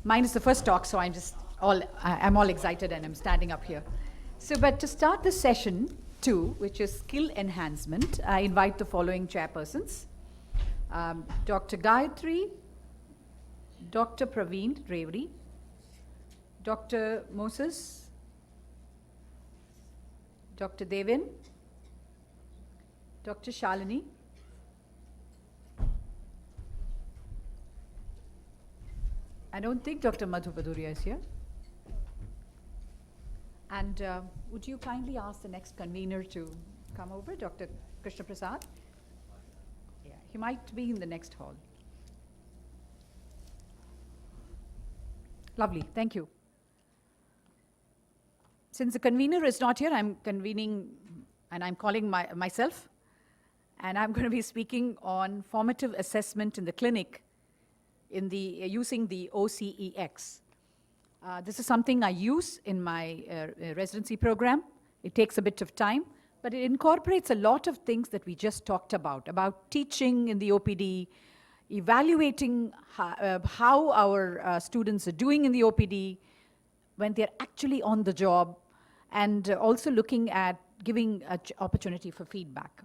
Mine is the first talk, so I'm all excited and I'm standing up here. So, but to start the session 2, which is skill enhancement, I invite the following chairpersons. Dr. Gayatri, Dr. Praveen Revri, Dr. Moses, Dr. Devin, Dr. Shalini, I don't think Dr. Madhu Baduria is here. And would you kindly ask the next convener to come over, Dr. Krishna Prasad? Yeah, he might be in the next hall. Lovely, thank you. Since the convener is not here, I'm convening and I'm calling myself. And I'm going to be speaking on formative assessment in the clinic using the OCEX. This is something I use in my residency program. It takes a bit of time, but it incorporates a lot of things that we just talked about teaching in the OPD, evaluating how our students are doing in the OPD when they're actually on the job, and also looking at giving an opportunity for feedback.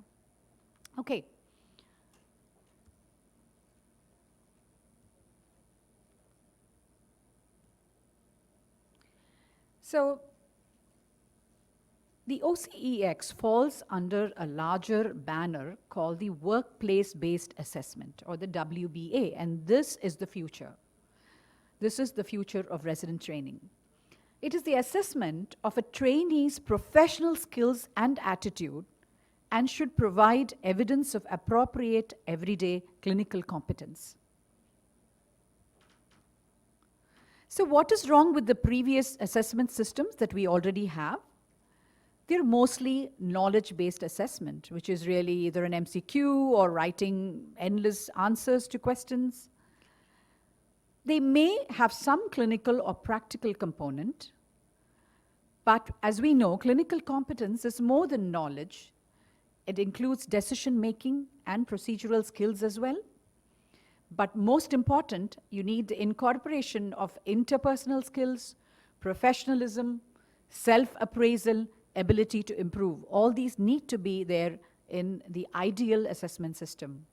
Okay. So the OCEX falls under a larger banner called the Workplace-Based Assessment, or the WBA, and this is the future. This is the future of resident training. It is the assessment of a trainee's professional skills and attitude and should provide evidence of appropriate everyday clinical competence. So what is wrong with the previous assessment systems that we already have? They're mostly knowledge-based assessment, which is really either an MCQ or writing endless answers to questions. They may have some clinical or practical component, but as we know, clinical competence is more than knowledge. It includes decision-making and procedural skills as well. But most important, you need the incorporation of interpersonal skills, professionalism, self-appraisal, ability to improve. All these need to be there in the ideal assessment system.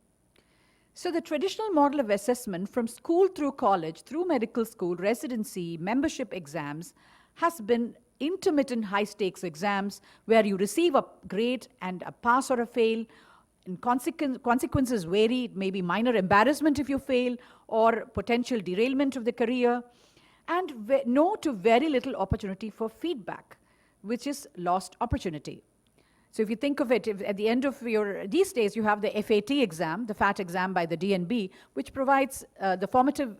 So the traditional model of assessment from school through college, through medical school, residency, membership exams, has been intermittent high-stakes exams where you receive a grade and a pass or a fail. And consequences vary. It may be minor embarrassment if you fail, or potential derailment of the career, and no to very little opportunity for feedback, which is lost opportunity. So if you think of it, at the end of these days, you have the FAT exam, the FAT exam by the DNB, which provides the formative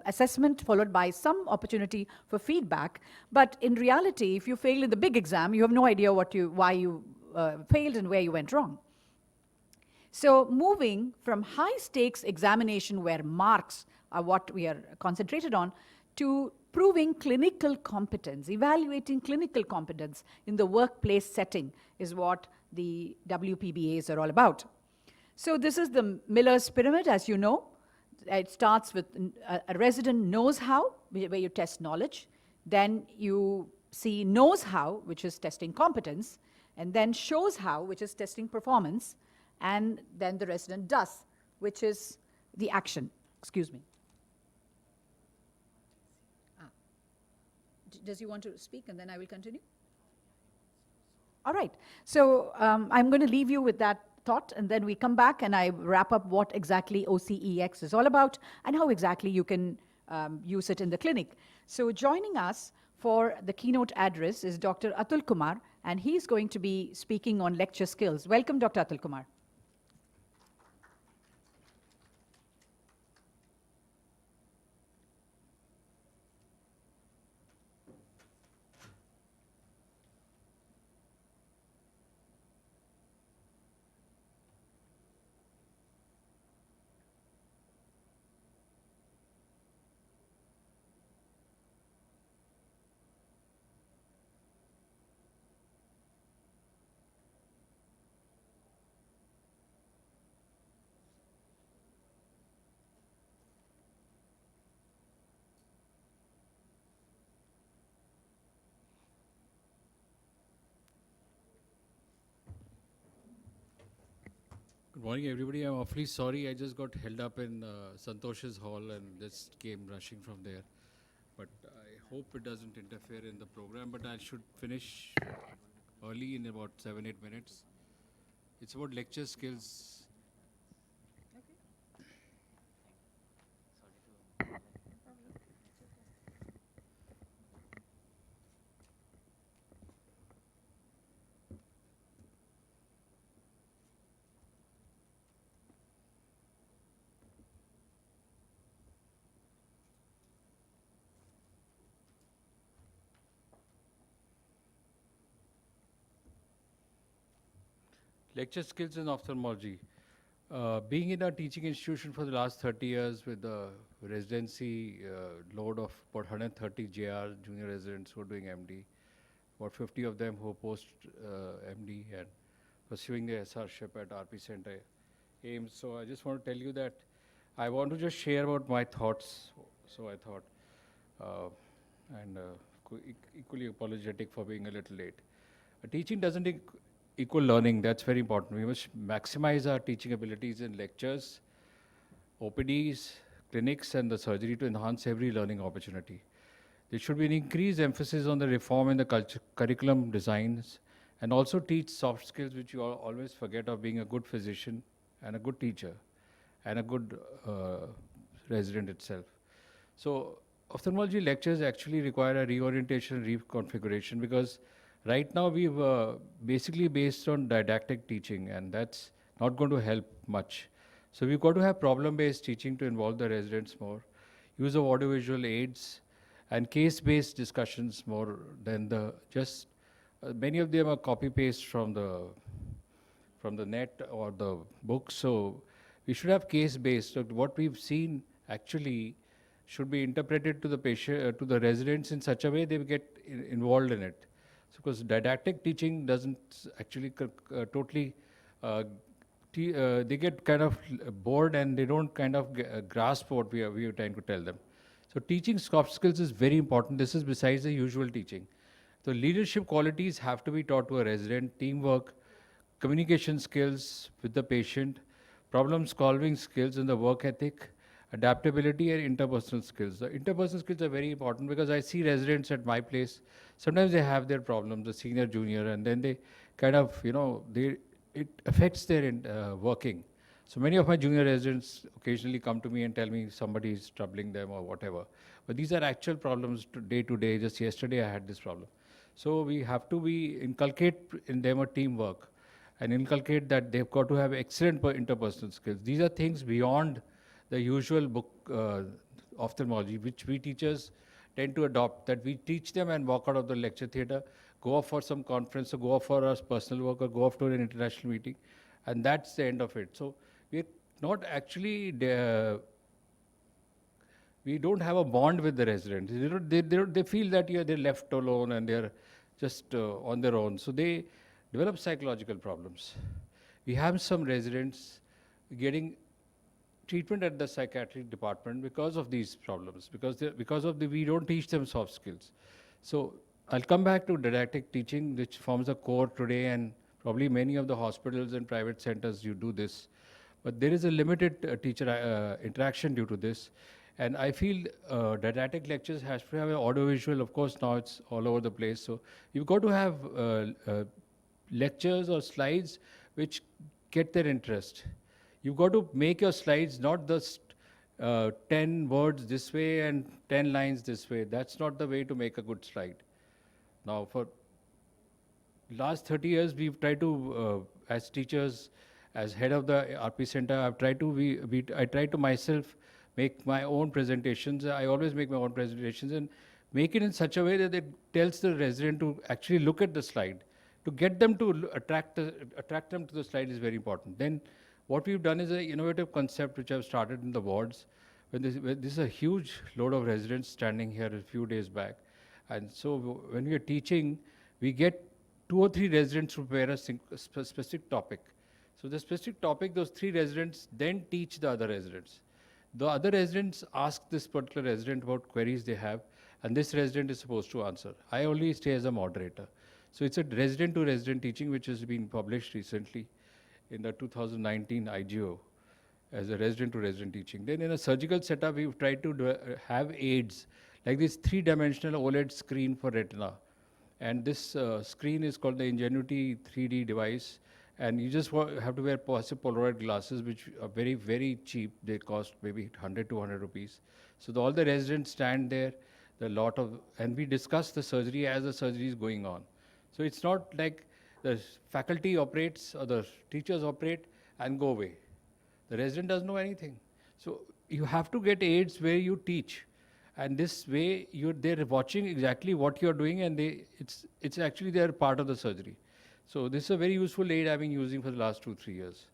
assessment followed by some opportunity for feedback. But in reality, if you fail in the big exam, you have no idea why you failed and where you went wrong. So moving from high-stakes examination where marks are what we are concentrated on, to proving clinical competence, evaluating clinical competence in the workplace setting is what the WPBAs are all about. So this is the Miller's Pyramid, as you know. It starts with a resident knows how, where you test knowledge. Then you see knows how, which is testing competence, and then shows how, which is testing performance, and then the resident does, which is the action. Excuse me. Does he want to speak, and then I will continue? All right. So I'm going to leave you with that thought, and then we come back and I wrap up what exactly OCEX is all about and how exactly you can use it in the clinic. So joining us for the keynote address is Dr. Atul Kumar, and he's going to be speaking on lecture skills. Welcome, Dr. Atul Kumar. Good morning, everybody. I'm awfully sorry. I just got held up in Santosh's hall and just came rushing from there. But I hope it doesn't interfere in the program. But I should finish early in about 7-8 minutes. It's about lecture skills. Lecture skills in ophthalmology. Being in a teaching institution for the last 30 years with a residency load of about 130 JR junior residents who are doing MD, about 50 of them who are post MD and pursuing their SRship at RP Center AIMS. So I just want to tell you that I want to just share about my thoughts. So I thought, uh, and equally apologetic for being a little late. Teaching doesn't equal learning. That's very important. We must maximize our teaching abilities in lectures, OPDs, clinics, and the surgery to enhance every learning opportunity. There should be an increased emphasis on the reform in the curriculum designs and also teach soft skills, which you always forget, of being a good physician and a good teacher and a good resident itself. So ophthalmology lectures actually require a reorientation, reconfiguration, because right now we've basically based on didactic teaching, and that's not going to help much. So we've got to have problem-based teaching to involve the residents more, use of audiovisual aids, and case-based discussions more than the just. Many of them are copy-paste from the net or the book. So we should have case-based. So what we've seen actually should be interpreted to the patient, to the residents in such a way they get involved in it. So, because didactic teaching doesn't actually totally, they get kind of bored and they don't kind of grasp what we are trying to tell them. So teaching soft skills is very important. This is besides the usual teaching. So leadership qualities have to be taught to a resident, teamwork, communication skills with the patient, problem solving skills and the work ethic, adaptability and interpersonal skills. The interpersonal skills are very important because I see residents at my place. Sometimes they have their problems, the senior, junior, and then they kind of, it affects their working. So many of my junior residents occasionally come to me and tell me somebody is troubling them or whatever. But these are actual problems to day. Just yesterday I had this problem. So we have to inculcate in them a teamwork and inculcate that they've got to have excellent interpersonal skills. These are things beyond the usual book ophthalmology, which we teachers tend to adopt, that we teach them and walk out of the lecture theatre, go off for some conference or go off for our personal work or go off to an international meeting, and that's the end of it. So we're not actually, we don't have a bond with the residents. They feel that they're left alone and they're just on their own. So they develop psychological problems. We have some residents getting treatment at the psychiatric department because of these problems, we don't teach them soft skills. So I'll come back to didactic teaching, which forms a core today, and probably many of the hospitals and private centers you do this. But there is a limited teacher interaction due to this. And I feel didactic lectures has to have an audiovisual. Of course, now it's all over the place. So you've got to have lectures or slides which get their interest. You've got to make your slides not just 10 words this way and 10 lines this way. That's not the way to make a good slide. Now, for last 30 years, we've tried to, as teachers, as head of the RP Center, I've tried to, I try to myself make my own presentations. I always make my own presentations and make it in such a way that it tells the resident to actually look at the slide. To get them to attract them to the slide is very important. Then what we've done is an innovative concept which I've started in the wards. When this is a huge load of residents standing here a few days back. And so when we are teaching, we get 2 or 3 residents to prepare a specific topic. So the specific topic, those 3 residents then teach the other residents. The other residents ask this particular resident about queries they have, and this resident is supposed to answer. I only stay as a moderator. So it's a resident to resident teaching which has been published recently. in the 2019 IGO as a resident to resident teaching. Then in a surgical setup, we've tried to have aids like this three-dimensional OLED screen for retina. And this screen is called the Ingenuity 3D device. And you just have to wear passive Polaroid glasses, which are very, very cheap. They cost maybe 100, 200 rupees. So all the residents stand there, and we discuss the surgery as the surgery is going on. So it's not like the faculty operates or the teachers operate and go away. The resident doesn't know anything. So you have to get aids where you teach. And this way, they're watching exactly what you're doing, and it's actually they're part of the surgery. So this is a very useful aid I've been using for the last 2, 3 years.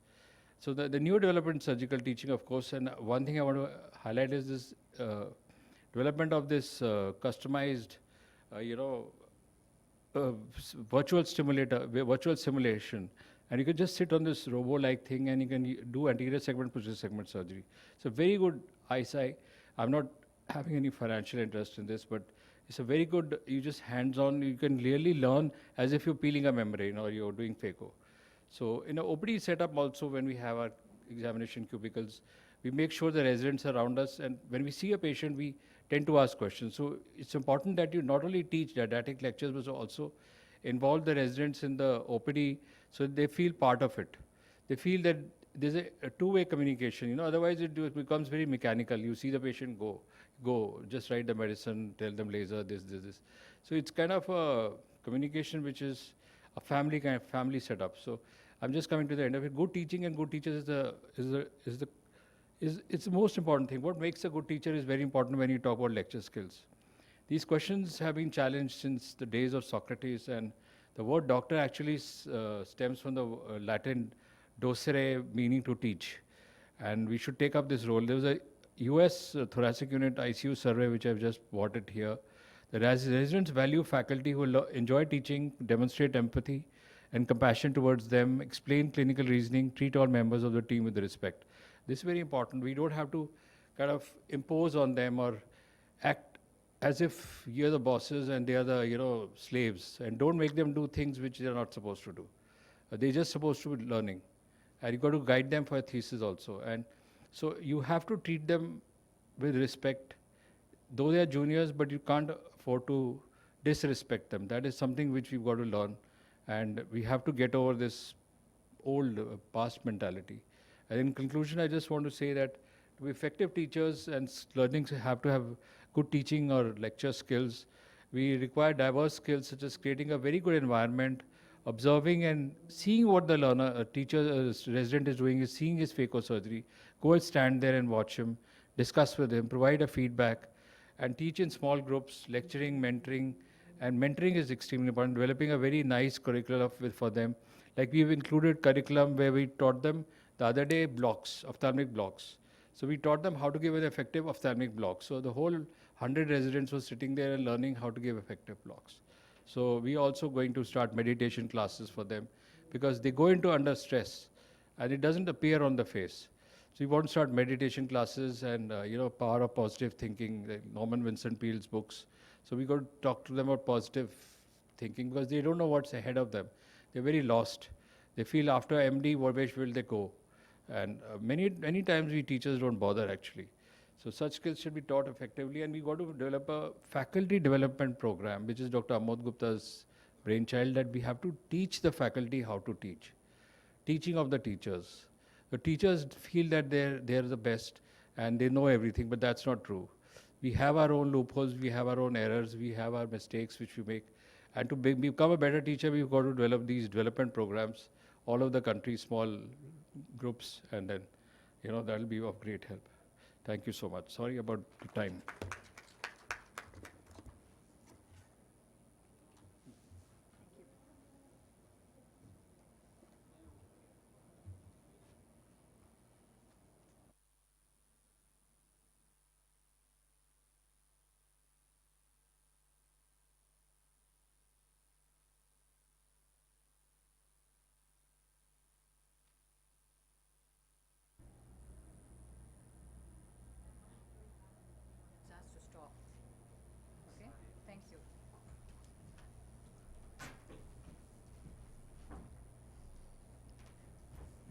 So the new development in surgical teaching, of course, and one thing I want to highlight is this development of this customized, you know, virtual simulation. And you can just sit on this robo-like thing and you can do anterior segment, posterior segment surgery. So very good eyesight. I'm not having any financial interest in this, but it's a very good, you just hands-on, you can really learn as if you're peeling a membrane or you're doing phaco. So in an OPD setup also, when we have our examination cubicles, we make sure the residents are around us, and when we see a patient, we tend to ask questions. So it's important that you not only teach didactic lectures, but also involve the residents in the OPD so they feel part of it. They feel that there's a two-way communication, you know, otherwise it becomes very mechanical. You see the patient go, just write the medicine, tell them laser, this. So it's kind of a communication which is a family setup. So I'm just coming to the end of it. Good teaching and good teachers it's the most important thing. What makes a good teacher is very important when you talk about lecture skills. These questions have been challenged since the days of Socrates, and the word doctor actually stems from the Latin docere, meaning to teach. And we should take up this role. There was a US thoracic unit ICU survey, which I've just brought it here. The residents value faculty who enjoy teaching, demonstrate empathy and compassion towards them, explain clinical reasoning, treat all members of the team with respect. This is very important. We don't have to kind of impose on them or act as if you're the bosses and they are the slaves, and don't make them do things which they're not supposed to do. They're just supposed to be learning, and you've got to guide them for a thesis also. And so you have to treat them with respect, though they are juniors, but you can't afford to disrespect them. That is something which we've got to learn, and we have to get over this old past mentality. And in conclusion, I just want to say that to be effective teachers and learning have to have good teaching or lecture skills. We require diverse skills such as creating a very good environment, observing and seeing what the resident is doing, is seeing his phaco surgery. Go and stand there and watch him, discuss with him, provide a feedback, and teach in small groups, lecturing, mentoring. And mentoring is extremely important, developing a very nice curriculum for them. Like we've included curriculum where we taught them the other day ophthalmic blocks. So we taught them how to give an effective ophthalmic block. So the whole 100 residents were sitting there and learning how to give effective blocks. So we also going to start meditation classes for them because they go into under stress and it doesn't appear on the face. So we want to start meditation classes and power of positive thinking, like Norman Vincent Peale's books. So we got to talk to them about positive thinking because they don't know what's ahead of them. They're very lost. They feel after MD, where will they go? And many times we teachers don't bother actually. So such skills should be taught effectively, and we got to develop a faculty development program, which is Dr. Amod Gupta's brainchild, that we have to teach the faculty how to teach. Teaching of the teachers. The teachers feel that they're the best and they know everything, but that's not true. We have our own loopholes, we have our own errors, we have our mistakes which we make. And to become a better teacher, we've got to develop these development programs all over the country, small groups, and then, that'll be of great help. Thank you so much. Sorry about the time.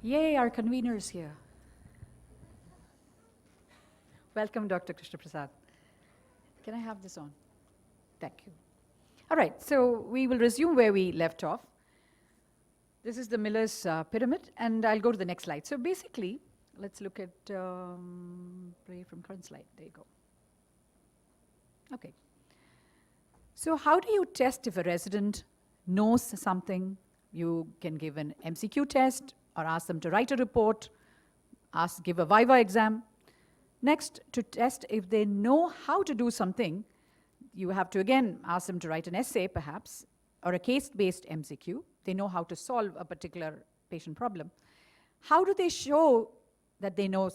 Yay, our convener is here. Welcome, Dr. Krishna Prasad. Can I have this on? Thank you. All right, so we will resume where we left off. This is the Miller's pyramid, and I'll go to the next slide. So basically, let's look at, play from current slide. There you go. Okay. So how do you test if a resident knows something? You can give an MCQ test or ask them to write a report, give a Viva exam. Next, to test if they know how to do something, you have to again ask them to write an essay perhaps, or a case-based MCQ. They know how to solve a particular patient problem. How do they show that they know?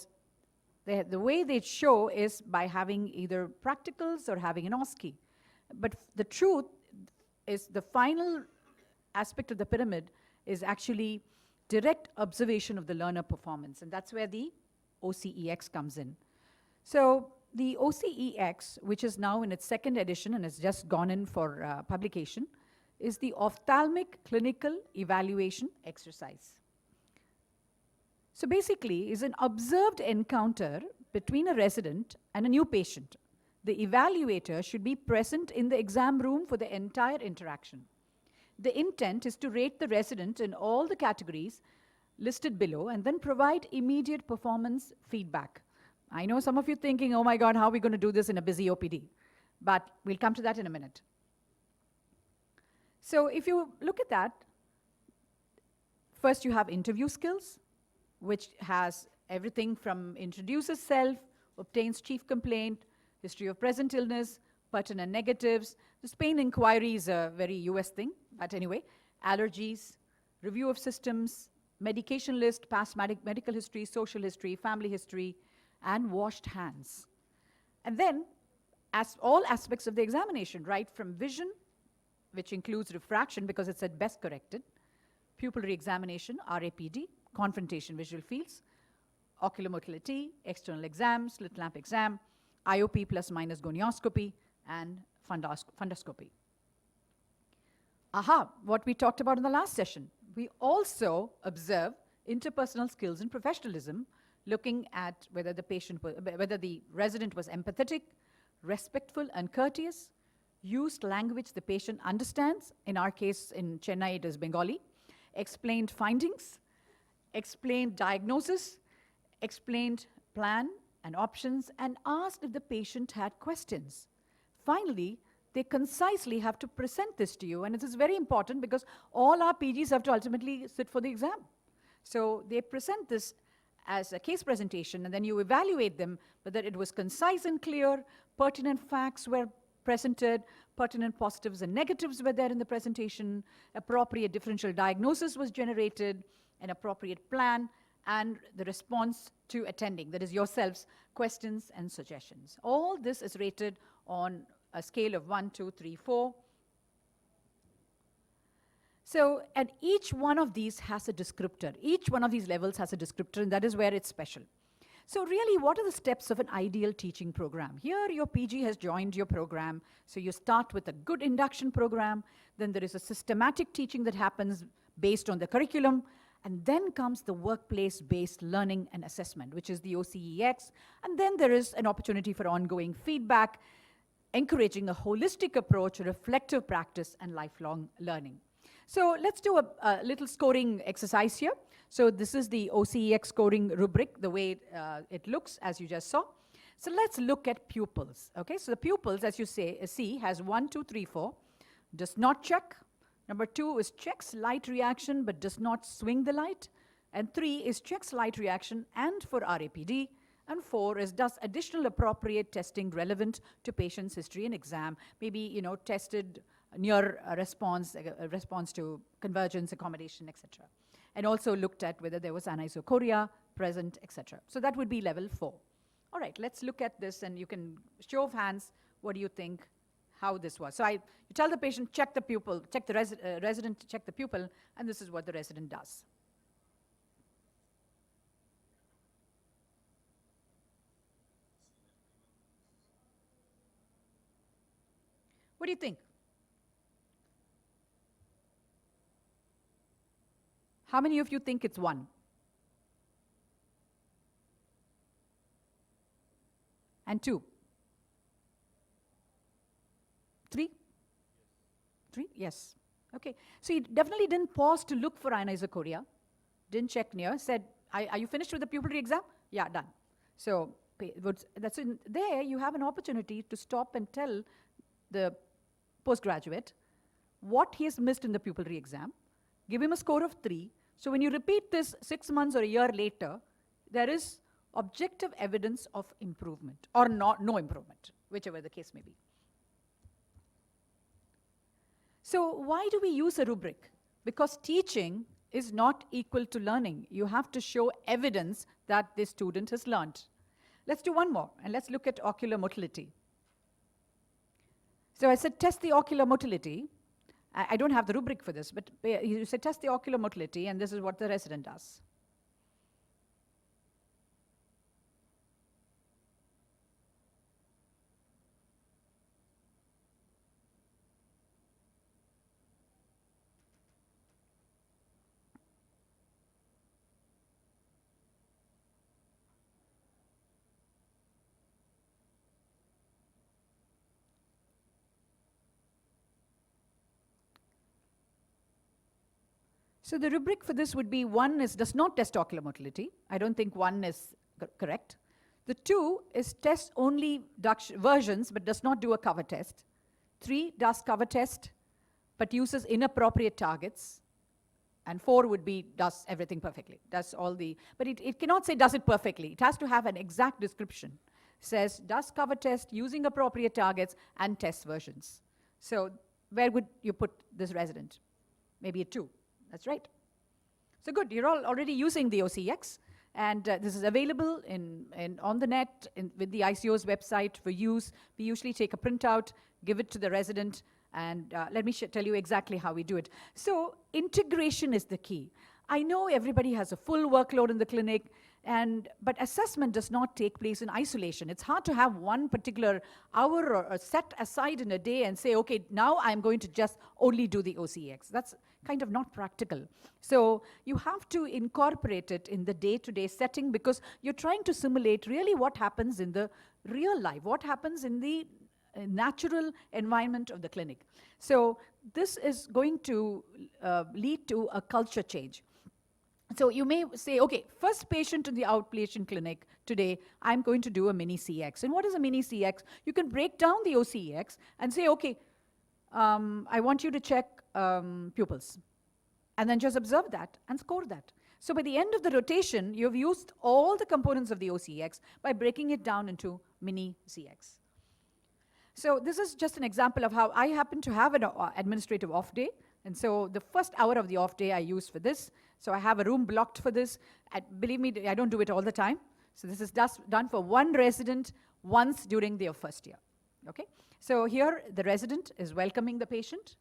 The way they show is by having either practicals or having an OSCE. But the truth is the final aspect of the pyramid is actually direct observation of the learner performance, and that's where the OCEX comes in. So the OCEX, which is now in its second edition and has just gone in for publication, is the ophthalmic clinical evaluation exercise. So basically, is an observed encounter between a resident and a new patient. The evaluator should be present in the exam room for the entire interaction. The intent is to rate the resident in all the categories listed below and then provide immediate performance feedback. I know some of you thinking, oh my God, how are we going to do this in a busy OPD? But we'll come to that in a minute. So if you look at that, first you have interview skills, which has everything from introduces self, obtains chief complaint, history of present illness, pertinent negatives. The Spain inquiry is a very US thing, but anyway, allergies, review of systems, medication list, past medical history, social history, family history, and washed hands. And then, as all aspects of the examination, right from vision, which includes refraction because it's at best corrected, pupil re-examination, RAPD, confrontation visual fields, ocular motility, external exam, slit lamp exam, IOP plus minus gonioscopy, and fundoscopy. Aha, what we talked about in the last session. We also observe interpersonal skills and professionalism, looking at whether the resident was empathetic, respectful, and courteous, used language the patient understands. In our case, in Chennai, it is Bengali. Explained findings, explained diagnosis, explained plan and options, and asked if the patient had questions. Finally, they concisely have to present this to you, and it is very important because all our PGs have to ultimately sit for the exam. So they present this as a case presentation, and then you evaluate them whether it was concise and clear, pertinent facts were presented, pertinent positives and negatives were there in the presentation, appropriate differential diagnosis was generated, an appropriate plan, and the response to attending, that is yourselves, questions and suggestions. All this is rated on a scale of 1, 2, 3, 4. So, and each one of these has a descriptor. Each one of these levels has a descriptor, and that is where it's special. So really, what are the steps of an ideal teaching program? Here, your PG has joined your program. So you start with a good induction program. Then there is a systematic teaching that happens based on the curriculum. And then comes the workplace-based learning and assessment, which is the OCEX. And then there is an opportunity for ongoing feedback, encouraging a holistic approach, reflective practice, and lifelong learning. So let's do a little scoring exercise here. So this is the OCEX scoring rubric, the way it looks, as you just saw. So let's look at pupils, okay? So the pupils, as you see, has 1, 2, 3, 4, does not check. Number 2 is checks light reaction, but does not swing the light. And 3 is checks light reaction and for RAPD. And 4 is does additional appropriate testing relevant to patient's history and exam, maybe, tested near a response to convergence, accommodation, etc. And also looked at whether there was anisocoria present, etc. So that would be level 4. All right, let's look at this, and you can show of hands, what do you think, how this was? So you tell the patient, check the pupil, check the resident, check the pupil, and this is what the resident does. What do you think? How many of you think it's 1? And 2? 3? 3? Yes. Okay. So he definitely didn't pause to look for anisocoria, didn't check near, said, are you finished with the pupillary exam? Yeah, done. So that's in there you have an opportunity to stop and tell the postgraduate what he has missed in the pupillary exam, give him a score of 3. So when you repeat this 6 months or a year later, there is objective evidence of improvement or no improvement, whichever the case may be. So why do we use a rubric? Because teaching is not equal to learning. You have to show evidence that the student has learned. Let's do one more, and let's look at ocular motility. So I said test the ocular motility. I don't have the rubric for this, but you said test the ocular motility, and this is what the resident does. So the rubric for this would be 1 does not test ocular motility. I don't think 1 is correct. The 2 is test only versions but does not do a cover test. 3 does cover test but uses inappropriate targets. And 4 would be does everything perfectly. Does all the, but it cannot say does it perfectly. It has to have an exact description. Says does cover test using appropriate targets and test versions. So where would you put this resident? Maybe a 2. That's right. So good, you're all already using the OCX, and this is available on the net with the ICO's website for use. We usually take a printout, give it to the resident, and let me tell you exactly how we do it. So integration is the key. I know everybody has a full workload in the clinic, but assessment does not take place in isolation. It's hard to have one particular hour or set aside in a day and say, okay, now I'm going to just only do the OCX. That's kind of not practical. So you have to incorporate it in the day-to-day setting because you're trying to simulate really what happens in the real life, what happens in the natural environment of the clinic. So this is going to lead to a culture change. So you may say, okay, first patient in the outpatient clinic today, I'm going to do a mini CX. And what is a mini CX? You can break down the OCX and say, okay, I want you to check pupils. And then just observe that and score that. So by the end of the rotation, you've used all the components of the OCX by breaking it down into mini CX. So this is just an example of how I happen to have an administrative off day. And so the first hour of the off day I use for this. So I have a room blocked for this. Believe me, I don't do it all the time. So this is done for one resident once during their first year. Okay? So here the resident is welcoming the patient.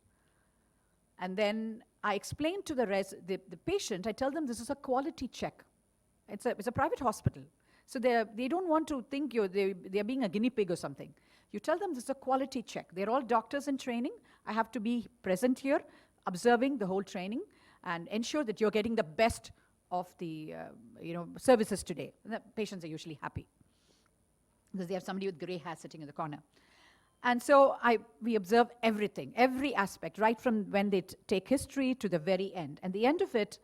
And then I explain to the patient, I tell them this is a quality check. It's a private hospital. So they don't want to think they're being a guinea pig or something. You tell them this is a quality check. They're all doctors in training. I have to be present here, observing the whole training, and ensure that you're getting the best of the services today. And the patients are usually happy because they have somebody with gray hair sitting in the corner. And so we observe everything, every aspect, right from when they take history to the very end. And the end of it,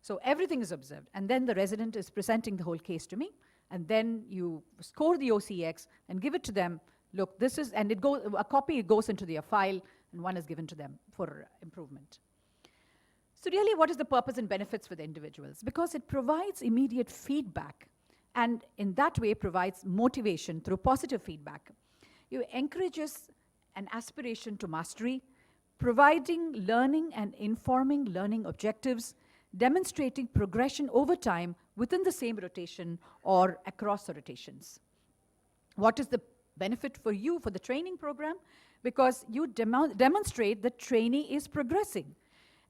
so everything is observed. And then the resident is presenting the whole case to me. And then you score the OCX and give it to them. Look, this is, and a copy goes into their file, and one is given to them for improvement. So really, what is the purpose and benefits for the individuals? Because it provides immediate feedback, and in that way provides motivation through positive feedback. It encourages an aspiration to mastery, providing learning and informing learning objectives, demonstrating progression over time within the same rotation or across the rotations. What is the benefit for you for the training program? Because you demonstrate that trainee is progressing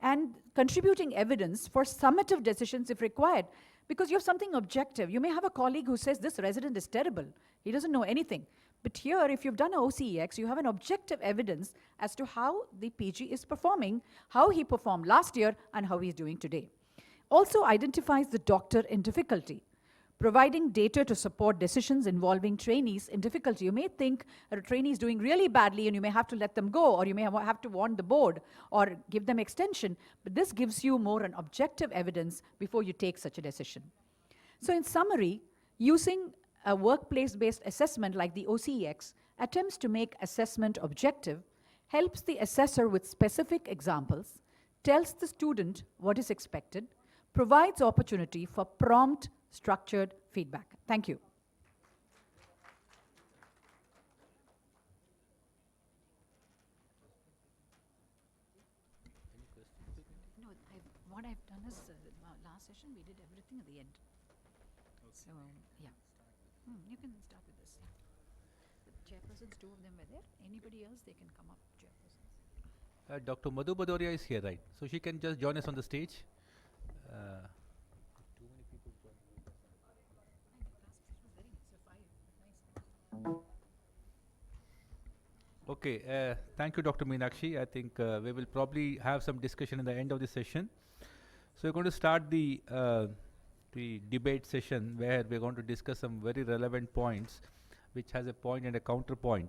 and contributing evidence for summative decisions if required, because you have something objective. You may have a colleague who says this resident is terrible. He doesn't know anything. But here, if you've done a OCEX, you have an objective evidence as to how the PG is performing, how he performed last year, and how he's doing today. Also identifies the doctor in difficulty, providing data to support decisions involving trainees in difficulty. You may think that a trainee is doing really badly and you may have to let them go, or you may have to warn the board or give them extension, but this gives you more an objective evidence before you take such a decision. So in summary, using a workplace-based assessment like the OCEX attempts to make assessment objective, helps the assessor with specific examples, tells the student what is expected, provides opportunity for prompt, structured feedback. Thank you. No, what I've done is, last session we did everything at the end. So, yeah. You can start with this. The chairpersons, 2 of them were there. Anybody else, they can come up, chairperson. Dr. Madhu Badoria is here, right? So she can just join us on the stage. Too many people Okay, thank you, Dr. Meenakshi. I think we will probably have some discussion in the end of the session. So we're going to start the debate session where we're going to discuss some very relevant points, which has a point and a counterpoint.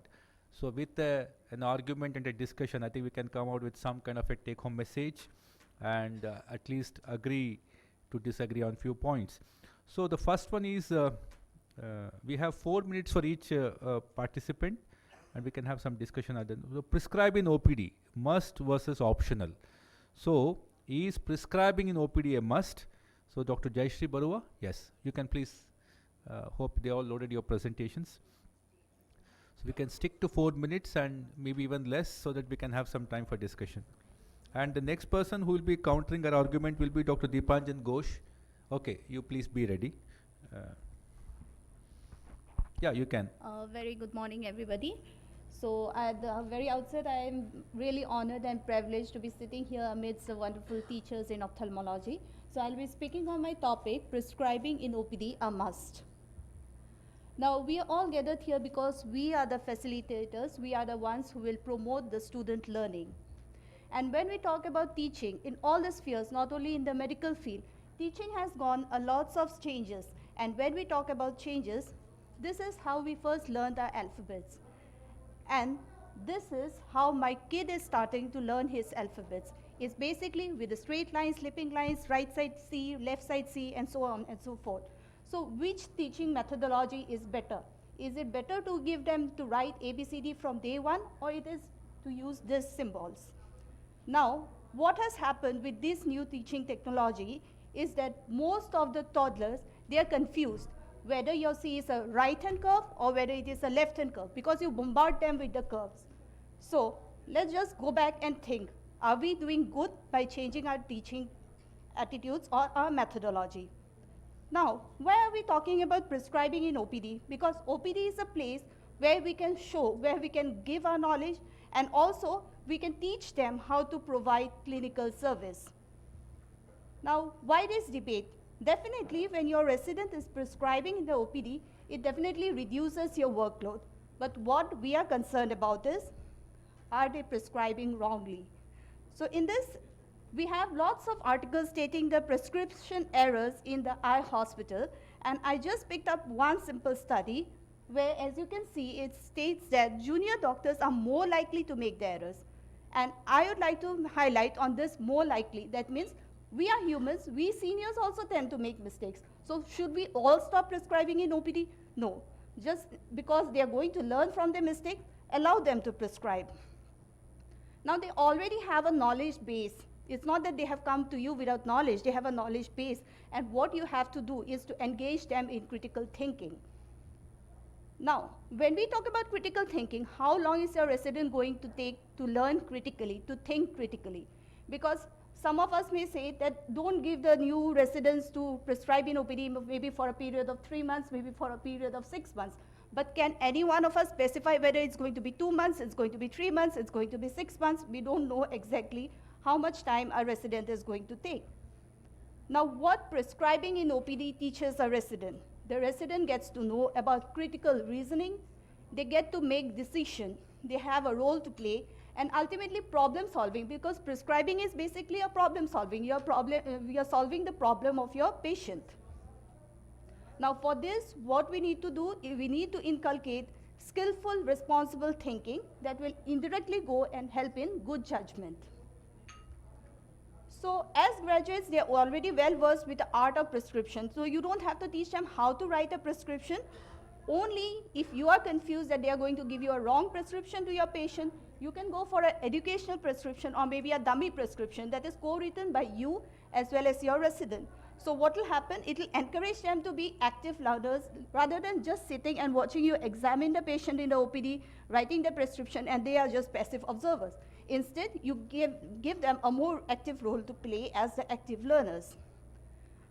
So with an argument and a discussion, I think we can come out with some kind of a take-home message and at least agree to disagree on few points. So the first one is we have 4 minutes for each participant, and we can have some discussion at the end. So prescribe in OPD, must versus optional. So is prescribing in OPD a must? So Dr. Jayashree Barua, yes, you can please, hope they all loaded your presentations. So we can stick to 4 minutes and maybe even less so that we can have some time for discussion. And the next person who will be countering our argument will be Dr. Deepanjan Ghosh. Okay, you please be ready. Yeah, you can. Very good morning, everybody. So at the very outset, I am really honored and privileged to be sitting here amidst the wonderful teachers in ophthalmology. So I'll be speaking on my topic, prescribing in OPD a must. Now, we are all gathered here because we are the facilitators. We are the ones who will promote the student learning. And when we talk about teaching in all the spheres, not only in the medical field, teaching has gone a lots of changes. And when we talk about changes, this is how we first learned our alphabets. And this is how my kid is starting to learn his alphabets. It's basically with the straight lines, slipping lines, right side C, left side C, and so on and so forth. So which teaching methodology is better? Is it better to give them to write ABCD from day one, or it is to use these symbols? Now, what has happened with this new teaching technology is that most of the toddlers, they are confused whether your C is a right-hand curve or whether it is a left-hand curve, because you bombard them with the curves. So let's just go back and think, are we doing good by changing our teaching attitudes or our methodology? Now, why are we talking about prescribing in OPD? Because OPD is a place where we can show, where we can give our knowledge, and also we can teach them how to provide clinical service. Now, why this debate? Definitely, when your resident is prescribing in the OPD, it definitely reduces your workload. But what we are concerned about is, are they prescribing wrongly? So in this, we have lots of articles stating the prescription errors in the eye hospital, and I just picked up one simple study where, as you can see, it states that junior doctors are more likely to make the errors. And I would like to highlight on this more likely. That means we are humans, we seniors also tend to make mistakes. So should we all stop prescribing in OPD? No. Just because they are going to learn from their mistake, allow them to prescribe. Now they already have a knowledge base. It's not that they have come to you without knowledge, they have a knowledge base. And what you have to do is to engage them in critical thinking. Now, when we talk about critical thinking, how long is your resident going to take to learn critically, to think critically? Because some of us may say that don't give the new residents to prescribe in OPD maybe for a period of 3 months, maybe for a period of 6 months. But can any one of us specify whether it's going to be 2 months, it's going to be 3 months, it's going to be 6 months? We don't know exactly how much time a resident is going to take. Now, what prescribing in OPD teaches a resident? The resident gets to know about critical reasoning, they get to make decisions, they have a role to play, and ultimately problem solving, because prescribing is basically a problem solving. You're solving the problem of your patient. Now for this, what we need to do is we need to inculcate skillful, responsible thinking that will indirectly go and help in good judgment. So as graduates, they are already well versed with the art of prescription. So you don't have to teach them how to write a prescription. Only if you are confused that they are going to give you a wrong prescription to your patient, you can go for an educational prescription or maybe a dummy prescription that is co-written by you as well as your resident. So what will happen, it will encourage them to be active learners rather than just sitting and watching you examine the patient in the OPD, writing the prescription, and they are just passive observers. Instead, you give them a more active role to play as the active learners.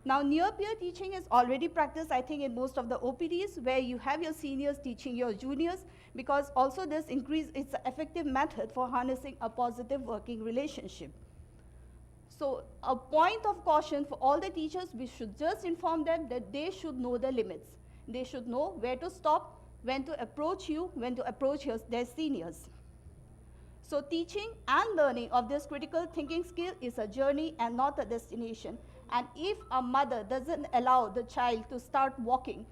Now, near-peer teaching is already practiced, I think, in most of the OPDs where you have your seniors teaching your juniors, because also this it's an effective method for harnessing a positive working relationship. So a point of caution for all the teachers, we should just inform them that they should know the limits. They should know where to stop, when to approach you, when to approach their seniors. So teaching and learning of this critical thinking skill is a journey and not a destination. And if a mother doesn't allow the child to start walking,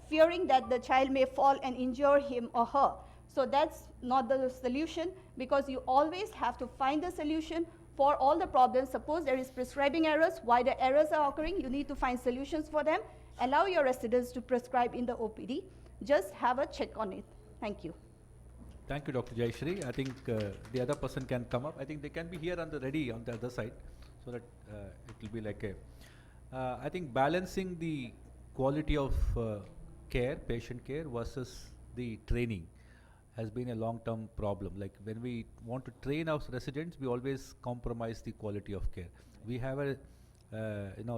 fearing that the child may fall and injure him or her, so that's not the solution, because you always have to find the solution for all the problems. Suppose there is prescribing errors, why the errors are occurring, you need to find solutions for them. Allow your residents to prescribe in the OPD. Just have a check on it. Thank you. Thank you, Dr. Jayashree. I think the other person can come up. I think they can be here on the ready on the other side, so that it will be like a. I think balancing the quality of care, patient care, versus the training has been a long-term problem. Like when we want to train our residents, we always compromise the quality of care. We have a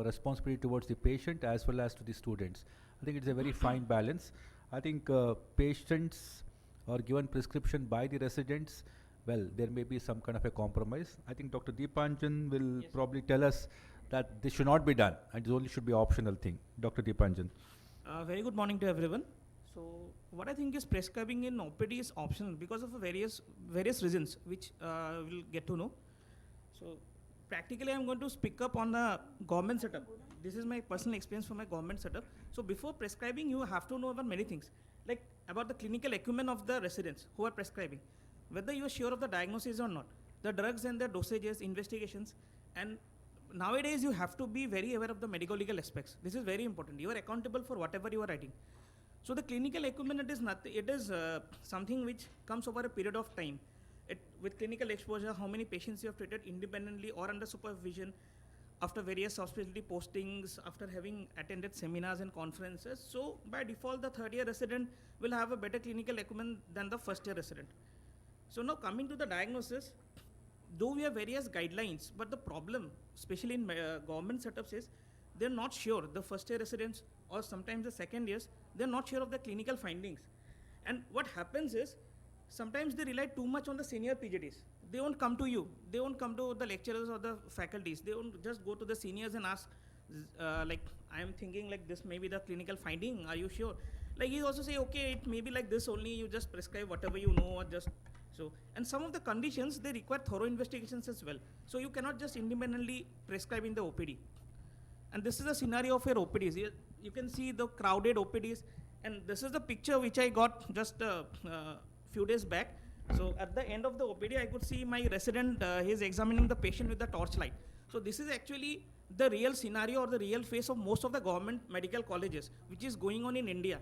responsibility towards the patient as well as to the students. I think it's a very fine balance. I think patients are given prescription by the residents. Well, there may be some kind of a compromise. I think Dr. Deepanjan will probably tell us that this should not be done and it only should be optional thing. Dr. Deepanjan. Very good morning to everyone. So what I think is prescribing in OPD is optional because of various reasons which we'll get to know. So practically I'm going to speak up on the government setup. This is my personal experience from my government setup. So before prescribing, you have to know about many things, like about the clinical acumen of the residents who are prescribing, whether you are sure of the diagnosis or not, the drugs and their dosages, investigations, and nowadays you have to be very aware of the medical legal aspects. This is very important. You are accountable for whatever you are writing. So the clinical acumen, it is something which comes over a period of time. With clinical exposure, how many patients you have treated independently or under supervision, after various hospitality postings, after having attended seminars and conferences. So by default, the third year resident will have a better clinical acumen than the first year resident. So now coming to the diagnosis, though we have various guidelines, but the problem, especially in government setups, is they're not sure. The first year residents or sometimes the second years, they're not sure of the clinical findings. And what happens is, sometimes they rely too much on the senior PGDs. They won't come to you. They won't come to the lecturers or the faculties. They won't just go to the seniors and ask, like, I'm thinking like this may be the clinical finding. Are you sure? Like he also say, okay, it may be like this only. You just prescribe whatever you know or just so. And some of the conditions, they require thorough investigations as well. So you cannot just independently prescribe in the OPD. And this is the scenario of your OPDs. You can see the crowded OPDs. And this is the picture which I got just a few days back. So at the end of the OPD, I could see my resident, he's examining the patient with the torchlight. So this is actually the real scenario or the real face of most of the government medical colleges, which is going on in India.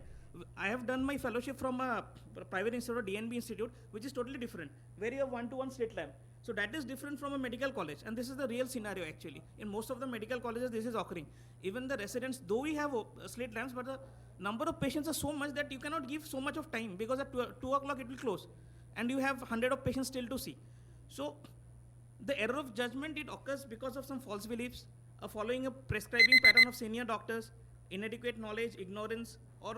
I have done my fellowship from a private institute, DNB Institute, which is totally different, where you have one-to-one slit lamp. So that is different from a medical college, and this is the real scenario actually. In most of the medical colleges, this is occurring. Even the residents, though we have slit lamps, but the number of patients are so much that you cannot give so much of time, because at 2 o'clock it will close, and you have 100 of patients still to see. So the error of judgment, it occurs because of some false beliefs, following a prescribing pattern of senior doctors, inadequate knowledge, ignorance, or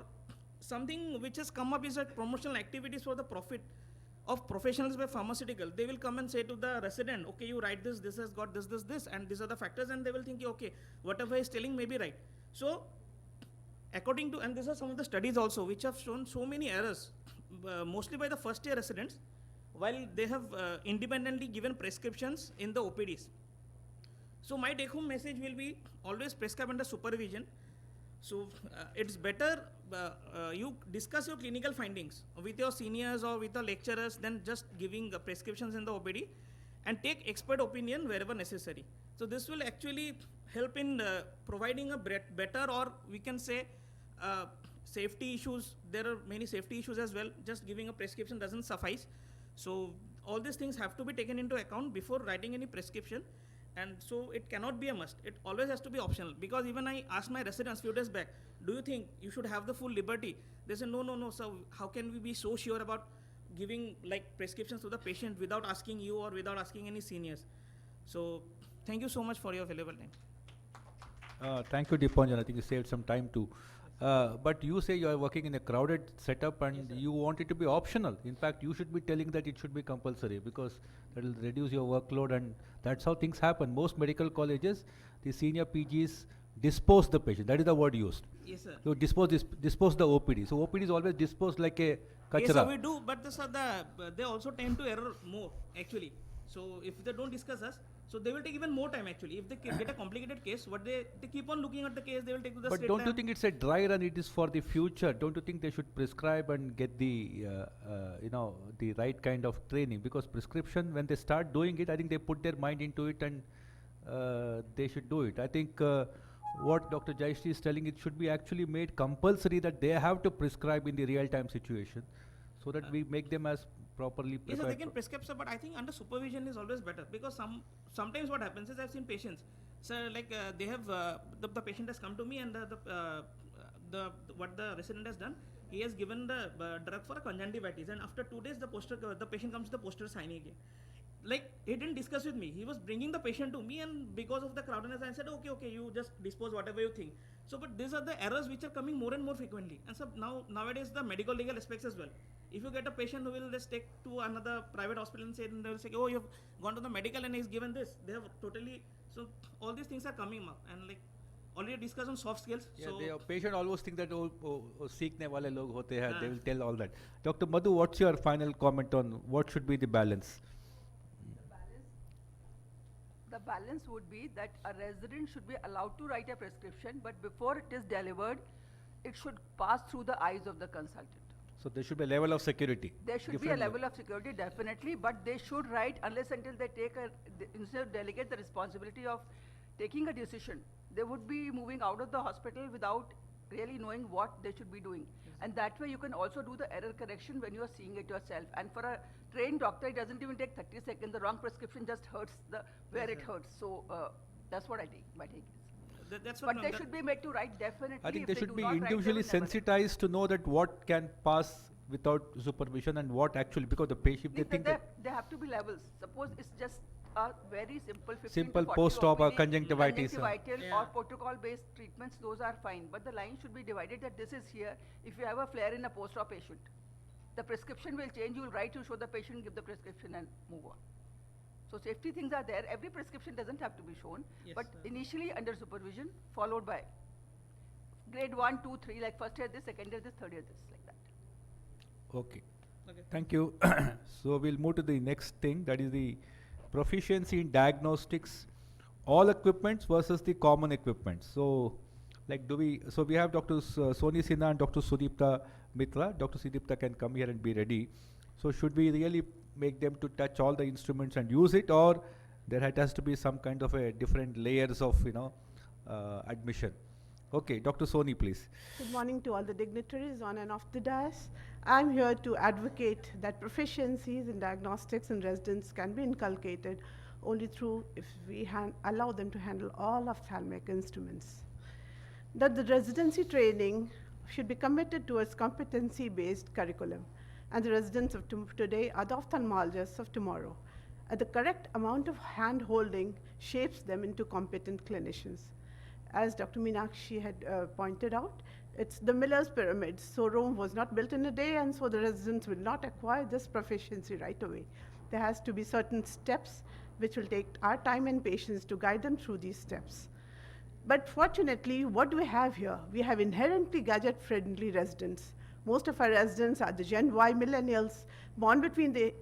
something which has come up is like promotional activities for the profit of professionals by pharmaceutical. They will come and say to the resident, okay, you write this has got this, and these are the factors, and they will think, okay, whatever he's telling may be right. So according to, and these are some of the studies also, which have shown so many errors, mostly by the first year residents, while they have independently given prescriptions in the OPDs. So my take home message will be always prescribe under supervision. So it's better you discuss your clinical findings with your seniors or with the lecturers than just giving prescriptions in the OPD, and take expert opinion wherever necessary. So this will actually help in providing a better, or we can say safety issues. There are many safety issues as well. Just giving a prescription doesn't suffice. So all these things have to be taken into account before writing any prescription. And so it cannot be a must. It always has to be optional. Because even I asked my residents few days back, do you think you should have the full liberty? They said, no. So how can we be so sure about giving like prescriptions to the patient without asking you or without asking any seniors? So thank you so much for your valuable time. Thank you, Dipanjan. I think you saved some time too. But you say you are working in a crowded setup and you want it to be optional. In fact, you should be telling that it should be compulsory because that will reduce your workload, and that's how things happen. Most medical colleges, the senior PGs dispose the patient. That is the word used. Yes, sir. So dispose the OPD. So OPD is always disposed like a kachra. Yes, sir, we do, but they also tend to error more actually. So if they don't discuss us, so they will take even more time actually. If they get a complicated case, what they keep on looking at the case, they will take to the But straight don't you time. think it's a dry run? It is for the future. Don't you think they should prescribe and get the the right kind of training? Because prescription, when they start doing it, I think they put their mind into it and they should do it. I think what Dr. Jayashree is telling, it should be actually made compulsory that they have to prescribe in the real-time situation, so that we make them as properly Yes, sir, prepared. they can prescribe, sir, but I think under supervision is always better, because sometimes what happens is I've seen patients, sir, like they have the patient has come to me and what the resident has done, he has given the drug for a conjunctivitis, and after 2 days the patient comes to the poster signing again. Like he didn't discuss with me. He was bringing the patient to me, and because of the crowdedness, I said, okay, you just dispose whatever you think. So, but these are the errors which are coming more and more frequently. And so nowadays the medical legal aspects as well. If you get a patient who will just take to another private hospital and they will say, oh, you've gone to the medical and he's given this. They have totally, so all these things are coming up, and like already discussed on soft skills. Yeah, So the patient always think that seekne wale log hote hain. They will tell all that. Dr. Madhu, what's your final comment on what should be the balance? The balance would be that a resident should be allowed to write a prescription, but before it is delivered, it should pass through the eyes of the consultant. So there should be a level of security. There should be a Different level of security, definitely, but they should write unless until they instead of delegate the responsibility of taking a decision, they would be moving out of the hospital without really knowing what they should be doing. And that way you can also do the error correction when you are seeing it yourself. And for a trained doctor, it doesn't even take 30 seconds. The wrong prescription just hurts where it hurts. So that's what my take is. that's what. But they should be made to write definitely. I think If they do should be not write, they individually will never write. sensitized to know that what can pass without supervision and what actually, because the patient, they Means think that that there have to be levels. Suppose it's just a very simple 15 Simple to 40 post-op or OPD, conjunctivitis, conjunctivital Yeah. or protocol-based treatments, those are fine. But the line should be divided that this is here. If you have a flare in a post-op patient, the prescription will change. You will write to show the patient, give the prescription and move on. So safety things are there. Every prescription doesn't have to be shown, Yes, but sir. initially under supervision, followed by grade 1, 2, 3, like first year this, second year this, third year this, like that. okay. Okay. Thank you. So we'll move to the next thing, that is the proficiency in diagnostics, all equipments versus the common equipment. So, like, we have Dr. Soni Sinha and Dr. Sudipta Mitra. Dr. Sudipta can come here and be ready. So, should we really make them to touch all the instruments and use it, or there has to be some kind of a different layers of admission? Okay, Dr. Soni, please. Good morning to all the dignitaries on and off the dais. I'm here to advocate that proficiencies in diagnostics in residents can be inculcated only through if we allow them to handle all ophthalmic instruments. That the residency training should be committed towards competency-based curriculum, and the residents of today are the ophthalmologists of tomorrow. And the correct amount of hand-holding shapes them into competent clinicians. As Dr. Meenakshi had pointed out, it's the Miller's pyramid. So Rome was not built in a day, and so the residents will not acquire this proficiency right away. There has to be certain steps which will take our time and patience to guide them through these steps. But fortunately, what do we have here? We have inherently gadget-friendly residents. Most of our residents are the Gen Y millennials, born between the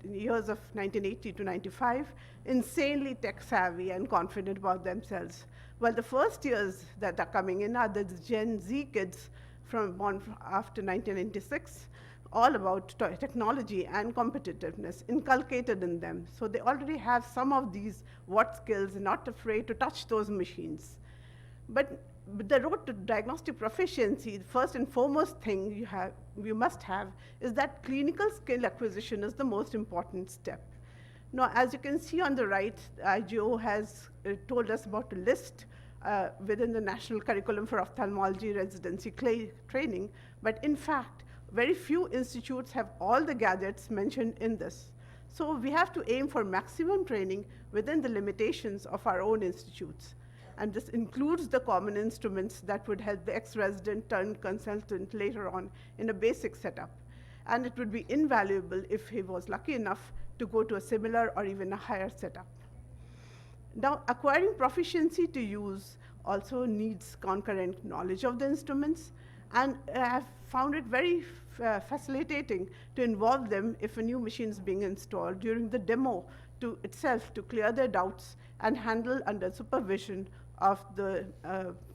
years of 1980 to 95, insanely tech-savvy and confident about themselves. Well, the first years that are coming in are the Gen Z kids after 1996, all about technology and competitiveness inculcated in them. So they already have some of these what skills, not afraid to touch those machines. But the road to diagnostic proficiency, the first and foremost thing you must have is that clinical skill acquisition is the most important step. Now, as you can see on the right, IGO has told us about a list within the National Curriculum for Ophthalmology Residency Training, but in fact, very few institutes have all the gadgets mentioned in this. So we have to aim for maximum training within the limitations of our own institutes. And this includes the common instruments that would help the ex-resident turned consultant later on in a basic setup. And it would be invaluable if he was lucky enough to go to a similar or even a higher setup. Now, acquiring proficiency to use also needs concurrent knowledge of the instruments, and I've found it very facilitating to involve them if a new machine is being installed during the demo itself to clear their doubts and handle under supervision of the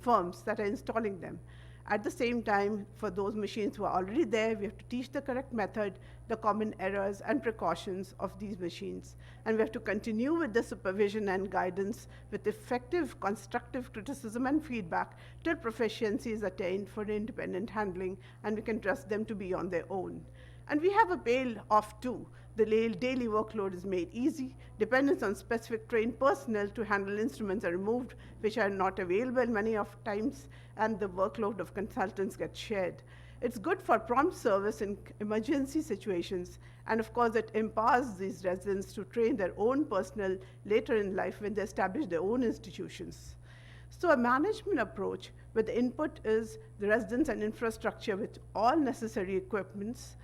firms that are installing them. At the same time, for those machines who are already there, we have to teach the correct method, the common errors and precautions of these machines. And we have to continue with the supervision and guidance with effective constructive criticism and feedback till proficiency is attained for independent handling and we can trust them to be on their own. And we have a bail-off too. The daily workload is made easy. Dependence on specific trained personnel to handle instruments are removed, which are not available many of times, and the workload of consultants gets shared. It's good for prompt service in emergency situations, and of course it empowers these residents to train their own personnel later in life when they establish their own institutions. So a management approach where the input is the residents and infrastructure with all necessary equipments,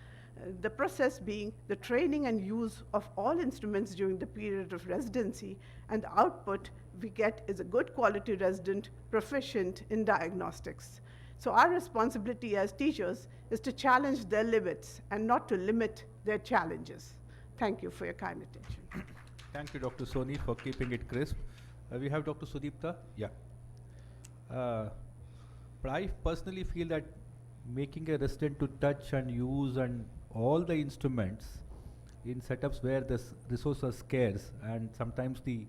the process being the training and use of all instruments during the period of residency, and the output we get is a good quality resident proficient in diagnostics. So our responsibility as teachers is to challenge their limits and not to limit their challenges. Thank you for your kind attention. Thank you, Dr. Soni, for keeping it crisp. We have Dr. Sudipta. Yeah. But I personally feel that making a resident to touch and use and all the instruments in setups where the resources are scarce and sometimes the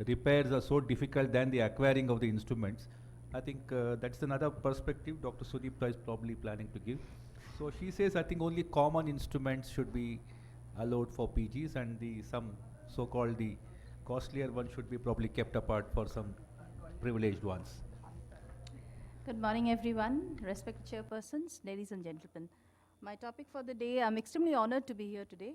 repairs are so difficult than the acquiring of the instruments, I think that's another perspective Dr. Sudipta is probably planning to give. So she says I think only common instruments should be allowed for PGs and some so-called the costlier ones should be probably kept apart for some privileged ones. Good morning, everyone, respected chairpersons, ladies and gentlemen. My topic for the day, I'm extremely honored to be here today.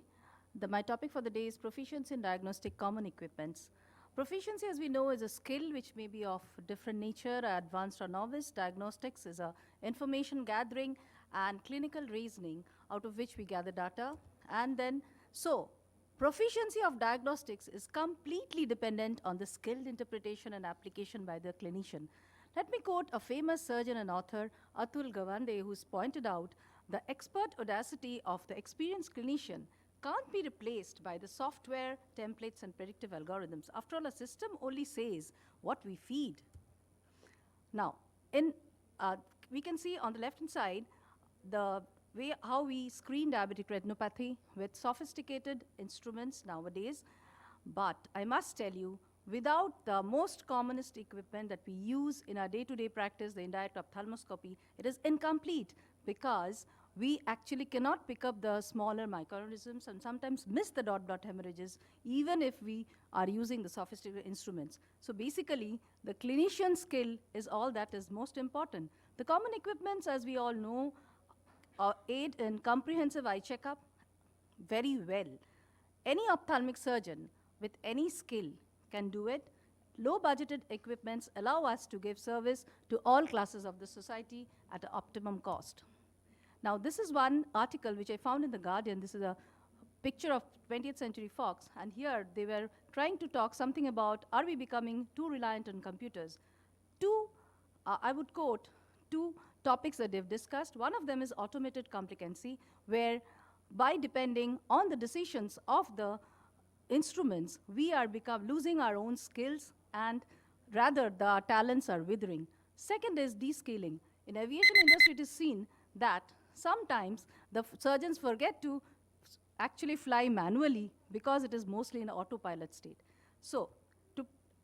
My topic for the day is proficiency in diagnostic common equipments. Proficiency, as we know, is a skill which may be of different nature, advanced or novice. Diagnostics is a information gathering and clinical reasoning out of which we gather data. And then, so proficiency of diagnostics is completely dependent on the skilled interpretation and application by the clinician. Let me quote a famous surgeon and author, Atul Gawande, who's pointed out the expert audacity of the experienced clinician can't be replaced by the software, templates, and predictive algorithms. After all, a system only says what we feed. Now, we can see on the left-hand side the way how we screen diabetic retinopathy with sophisticated instruments nowadays. But I must tell you, without the most commonest equipment that we use in our day-to-day practice, the indirect ophthalmoscopy, it is incomplete because we actually cannot pick up the smaller microorganisms and sometimes miss the dot-dot hemorrhages even if we are using the sophisticated instruments. So basically, the clinician skill is all that is most important. The common equipments, as we all know, aid in comprehensive eye checkup very well. Any ophthalmic surgeon with any skill can do it. Low-budgeted equipments allow us to give service to all classes of the society at an optimum cost. Now, this is one article which I found in The Guardian. This is a picture of 20th Century Fox, and here they were trying to talk something about, are we becoming too reliant on computers? I would quote two topics that they've discussed. One of them is automated complicancy, where by depending on the decisions of the instruments, we are losing our own skills and rather the talents are withering. Second is descaling. In aviation industry, it is seen that sometimes the surgeons forget to actually fly manually because it is mostly in autopilot state. So,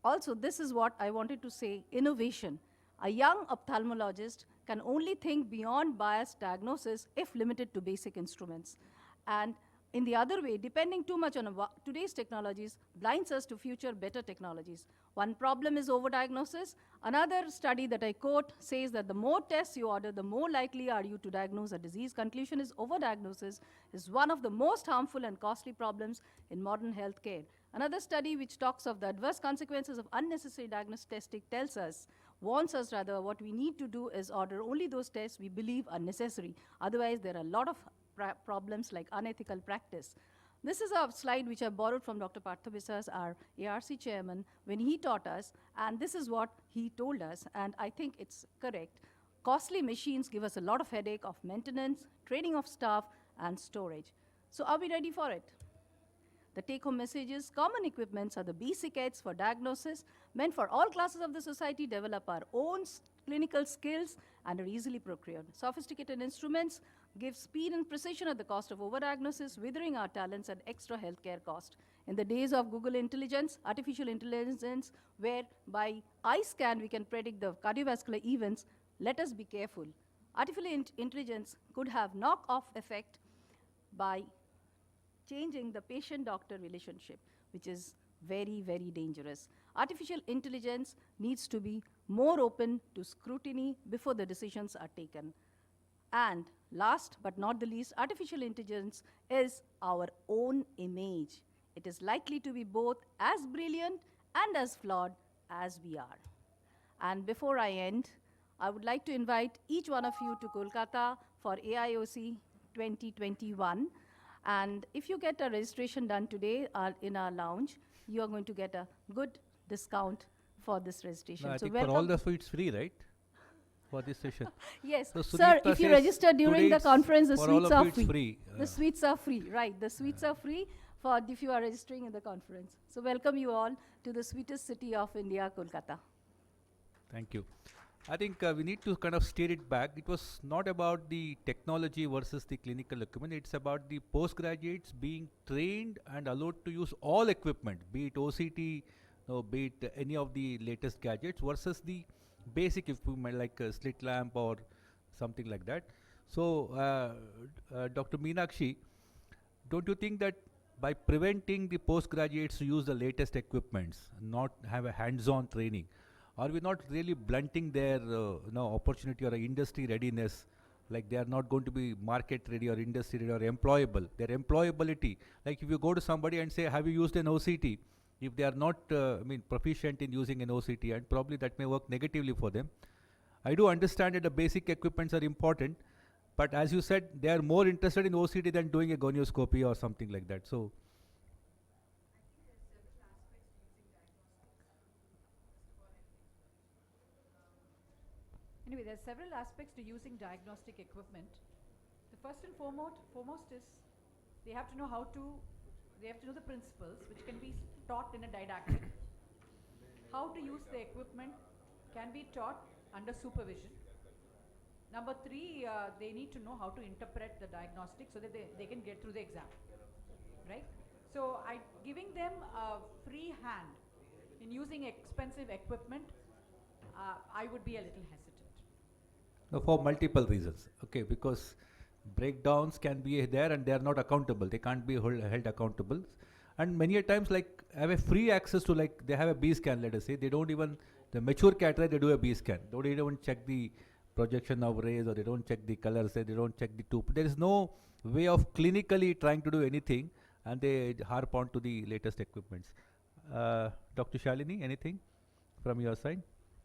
also, this is what I wanted to say, innovation. A young ophthalmologist can only think beyond biased diagnosis if limited to basic instruments. And in the other way, depending too much on today's technologies blinds us to future better technologies. One problem is overdiagnosis. Another study that I quote says that the more tests you order, the more likely are you to diagnose a disease. Conclusion is overdiagnosis is one of the most harmful and costly problems in modern healthcare. Another study which talks of the adverse consequences of unnecessary diagnostic testing warns us rather what we need to do is order only those tests we believe are necessary. Otherwise, there are a lot of problems like unethical practice. This is a slide which I borrowed from Dr. Partha Biswas, our ARC chairman, when he taught us, and this is what he told us, and I think it's correct. Costly machines give us a lot of headache of maintenance, training of staff, and storage. So are we ready for it? The take-home message is common equipments are the basic aids for diagnosis, meant for all classes of the society, develop our own clinical skills, and are easily procured. Sophisticated instruments give speed and precision at the cost of overdiagnosis, withering our talents at extra healthcare cost. In the days of Google Intelligence, artificial intelligence, where by eye scan we can predict the cardiovascular events, let us be careful. Artificial intelligence could have knock-off effect by changing the patient-doctor relationship, which is very, very dangerous. Artificial intelligence needs to be more open to scrutiny before the decisions are taken. And last but not the least, artificial intelligence is our own image. It is likely to be both as brilliant and as flawed as we are. And before I end, I would like to invite each one of you to Kolkata for AIOC 2021. And if you get a registration done today in our lounge, you are going to get a good discount for this registration. No, I so think welcome. for all the suites free, right? For this session. Yes, So sir, Sunita if you says register during today the it's conference, the for all suites of are you it's free. free. The suites are free, right. The suites are free for if you are registering in the conference. So welcome you all to the sweetest city of India, Kolkata. Thank you. I think we need to kind of steer it back. It was not about the technology versus the clinical equipment. It's about the postgraduates being trained and allowed to use all equipment, be it OCT, be it any of the latest gadgets versus the basic equipment like a slit lamp or something like that. So, Dr. Meenakshi, don't you think that by preventing the postgraduates to use the latest equipments, not have a hands-on training, are we not really blunting their opportunity or industry readiness? Like they are not going to be market ready or industry ready or employable. Their employability, like if you go to somebody and say, have you used an OCT? If they are not proficient in using an OCT, and probably that may work negatively for them. I do understand that the basic equipments are important, but as you said, they are more interested in OCT than doing a gonioscopy or something like that. So, Anyway, there are several aspects to using diagnostic equipment. The first and foremost is they have to know the principles which can be taught in a didactic. How to use the equipment can be taught under supervision. Number three, they need to know how to interpret the diagnostic so that they can get through the exam, right? So giving them a free hand in using expensive equipment, I would be a little hesitant. no, for multiple reasons. Okay, because breakdowns can be there and they are not accountable. They can't be held accountable. And many a times, like, have a free access to, like, they have a B scan, let us say. They don't even, the mature cataract, they do a B scan. They don't even check the projection of rays, or they don't check the colors, they don't check the tube. There is no way of clinically trying to do anything, and they harp on to the latest equipments. Dr. Shalini, anything from your side?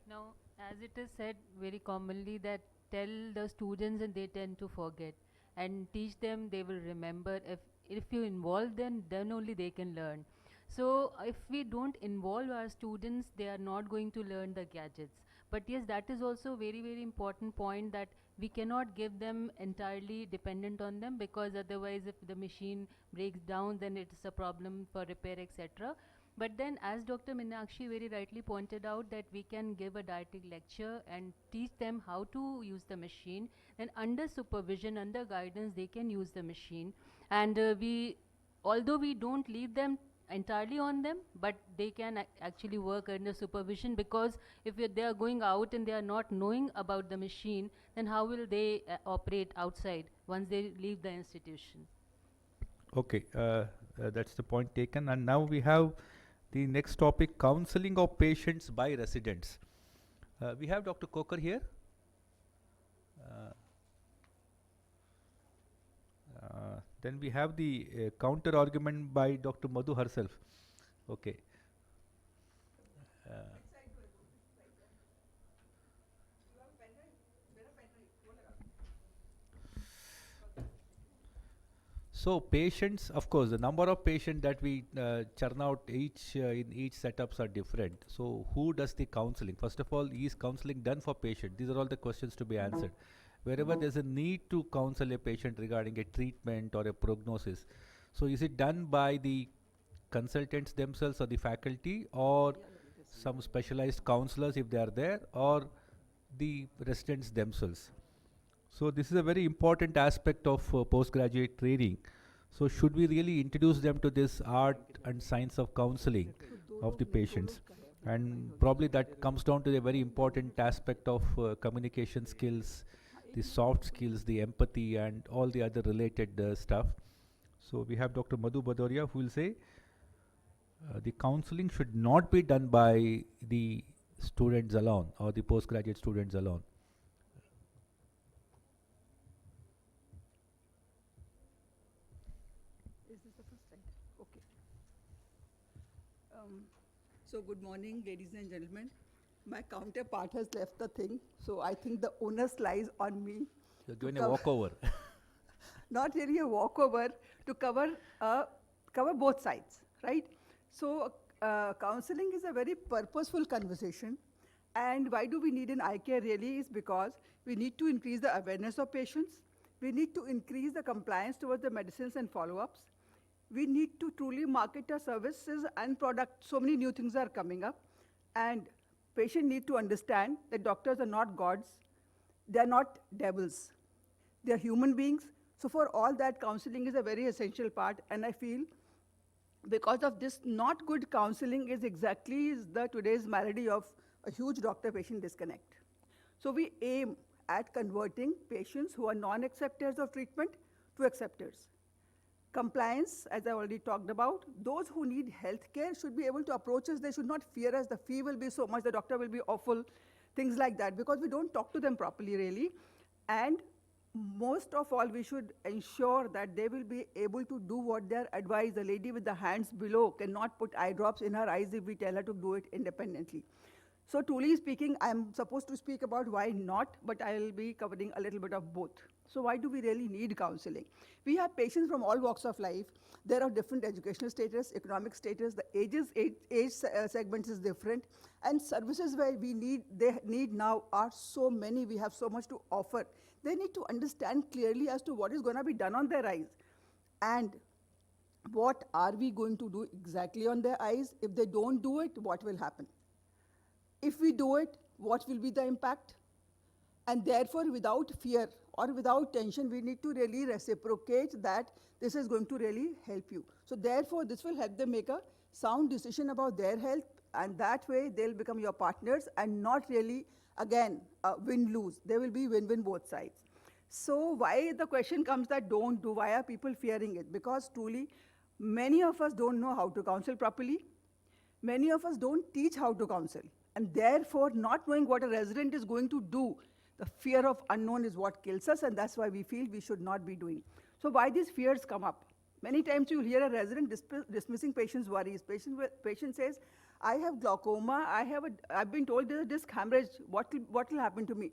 Now, as it is said very commonly that tell the students and they tend to forget, and teach them, they will remember. If you involve them, then only they can learn. So if we don't involve our students, they are not going to learn the gadgets. But yes, that is also very, very important point, that we cannot give them entirely dependent on them, because otherwise if the machine breaks down, then it's a problem for repair, etc. But then, as Dr. Meenakshi very rightly pointed out, that we can give a dietetic lecture and teach them how to use the machine. Then, under supervision, under guidance, they can use the machine. And although we don't leave them entirely on them, but they can actually work under supervision, because if they are going out and they are not knowing about the machine, then how will they operate outside once they leave the institution? Okay, that's the point taken. And now we have the next topic, counseling of patients by residents. We have Dr. Coker here. Then we have the counter argument by Dr. Madhu herself. Okay. So patients, of course, the number of patients that we churn out in each setups are different. So who does the counseling? First of all, is counseling done for patient? These are all the questions to be answered. Wherever there's a need to counsel a patient regarding a treatment or a prognosis, so is it done by the consultants themselves or the faculty, or some specialized counselors if they are there, or the residents themselves? So this is a very important aspect of postgraduate training. So should we really introduce them to this art and science of counseling of the patients? And probably that comes down to a very important aspect of communication skills, the soft skills, the empathy, and all the other related stuff. So we have Dr. Madhu Bhadoria, who will say the counseling should not be done by the students alone or the postgraduate students alone. Is this the first slide? Okay. So good morning, ladies and gentlemen. My counterpart has left the thing, so I think the onus lies on me. You're given a walkover. Not really a walkover, to cover both sides, right? So counseling is a very purposeful conversation. And why do we need an eye care really is because we need to increase the awareness of patients. We need to increase the compliance towards the medicines and follow-ups. We need to truly market our services and products. So many new things are coming up. And patients need to understand that doctors are not gods. They're not devils. They're human beings. So for all that, counseling is a very essential part. And I feel because of this, not good counseling is exactly the today's malady of a huge doctor-patient disconnect. So we aim at converting patients who are non-acceptors of treatment to acceptors. Compliance, as I already talked about, those who need health care should be able to approach us. They should not fear us. The fee will be so much, the doctor will be awful, things like that, because we don't talk to them properly, really. And most of all, we should ensure that they will be able to do what they're advised. The lady with the hands below cannot put eye drops in her eyes if we tell her to do it independently. So truly speaking, I'm supposed to speak about why not, but I'll be covering a little bit of both. So why do we really need counseling? We have patients from all walks of life. There are different educational status, economic status, the age segments is different, and services where they need now are so many. We have so much to offer. They need to understand clearly as to what is going to be done on their eyes, and what are we going to do exactly on their eyes. If they don't do it, what will happen? If we do it, what will be the impact? And therefore, without fear or without tension, we need to really reciprocate that this is going to really help you. So therefore, this will help them make a sound decision about their health, and that way they'll become your partners and not really, again, win-lose. There will be win-win both sides. So why the question comes that don't do, why are people fearing it? Because truly, many of us don't know how to counsel properly. Many of us don't teach how to counsel. And therefore, not knowing what a resident is going to do, the fear of unknown is what kills us, and that's why we feel we should not be doing. So why these fears come up? Many times you'll hear a resident dismissing patient's worries. Patient says, I have glaucoma, I've been told there's a disc hemorrhage, what will happen to me?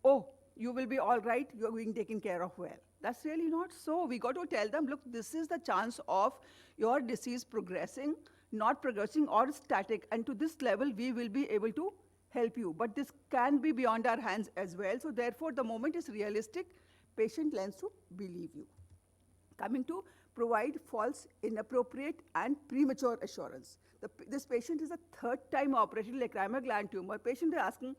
Oh, you will be all right, you're being taken care of well. That's really not so. We got to tell them, look, this is the chance of your disease progressing, not progressing or static, and to this level we will be able to help you. But this can be beyond our hands as well. So therefore, the moment is realistic, patient learns to believe you. Coming to provide false, inappropriate, and premature assurance. This patient is a third-time operated lacrimal gland tumor. Patient is asking,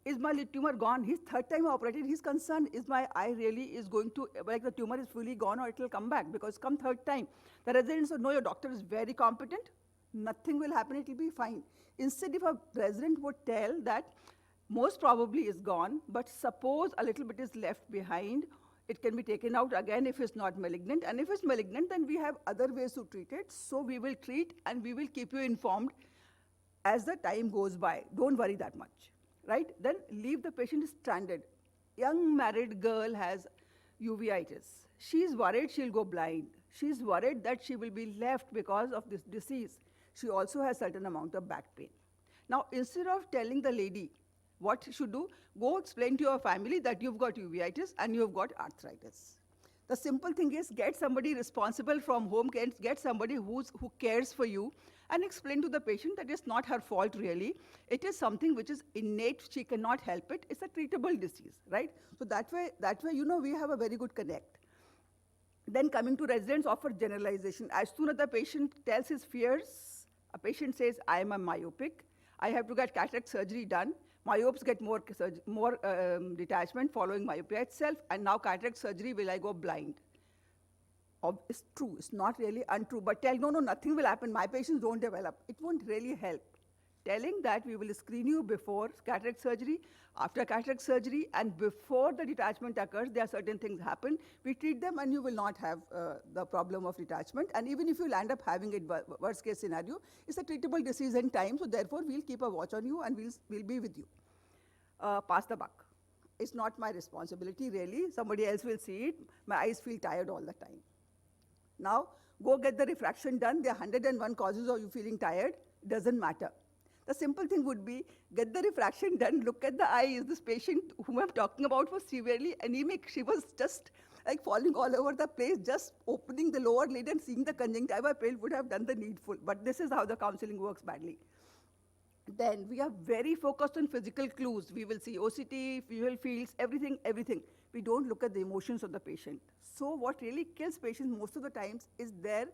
is my tumor gone? He's third time operated. He's concerned, is my eye really is going to, like the tumor is fully gone or it will come back because come third time. The resident said, no, your doctor is very competent. Nothing will happen. It will be fine. Instead, if a resident would tell that most probably is gone, but suppose a little bit is left behind, it can be taken out again if it's not malignant. And if it's malignant, then we have other ways to treat it. So we will treat and we will keep you informed as the time goes by. Don't worry that much, right? Then leave the patient stranded. Young married girl has uveitis. She's worried she'll go blind. She's worried that she will be left because of this disease. She also has certain amount of back pain. Now, instead of telling the lady what she should do, go explain to your family that you've got uveitis and you've got arthritis. The simple thing is get somebody responsible from home, get somebody who cares for you and explain to the patient that it's not her fault really. It is something which is innate, she cannot help it. It's a treatable disease, right? So that way, you know, we have a very good connect. Then coming to residents, offer generalization. As soon as the patient tells his fears, a patient says, I am a myopic, I have to get cataract surgery done. Myopes get more detachment following myopia itself, and now cataract surgery, will I go blind? It's true, it's not really untrue, but tell, no, nothing will happen, my patients don't develop. It won't really help. Telling that we will screen you before cataract surgery, after cataract surgery, and before the detachment occurs, there are certain things happen. We treat them and you will not have the problem of detachment. And even if you land up having it, worst case scenario, it's a treatable disease in time, so therefore we'll keep a watch on you and we'll be with you. Pass the buck. It's not my responsibility really, somebody else will see it. My eyes feel tired all the time. Now, go get the refraction done. There are 101 causes of you feeling tired, it doesn't matter. The simple thing would be, get the refraction done, look at the eye. Is this patient whom I'm talking about was severely anemic? She was just like falling all over the place, just opening the lower lid and seeing the conjunctiva pale would have done the needful. But this is how the counseling works badly. Then we are very focused on physical clues. We will see OCT, visual fields, everything. We don't look at the emotions of the patient. So what really kills patients most of the times is their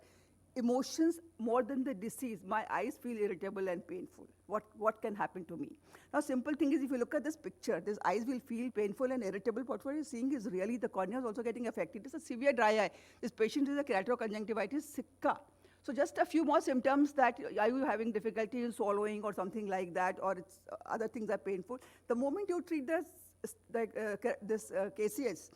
emotions more than the disease. My eyes feel irritable and painful. What can happen to me? Now, simple thing is, if you look at this picture, these eyes will feel painful and irritable. What you're seeing is really the cornea is also getting affected. It's a severe dry eye. This patient is a keratoconjunctivitis sicca. So just a few more symptoms that are you having difficulty in swallowing or something like that, or it's other things are painful. The moment you treat this KCS,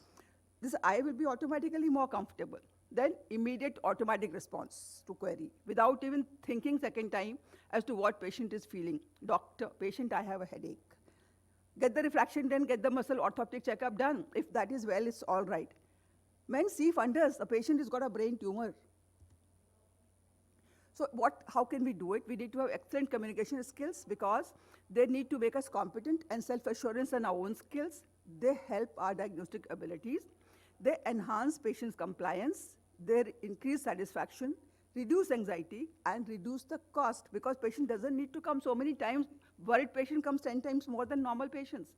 this eye will be automatically more comfortable. Then immediate automatic response to query without even thinking second time as to what patient is feeling. Doctor, patient, I have a headache. Get the refraction done, get the muscle orthoptic checkup done. If that is well, it's all right. Men see fundus, the patient has got a brain tumor. So how can we do it? We need to have excellent communication skills because they need to make us competent and self-assurance in our own skills. They help our diagnostic abilities. They enhance patient's compliance. They increase satisfaction, reduce anxiety, and reduce the cost because patient doesn't need to come so many times. Worried patient comes 10 times more than normal patients.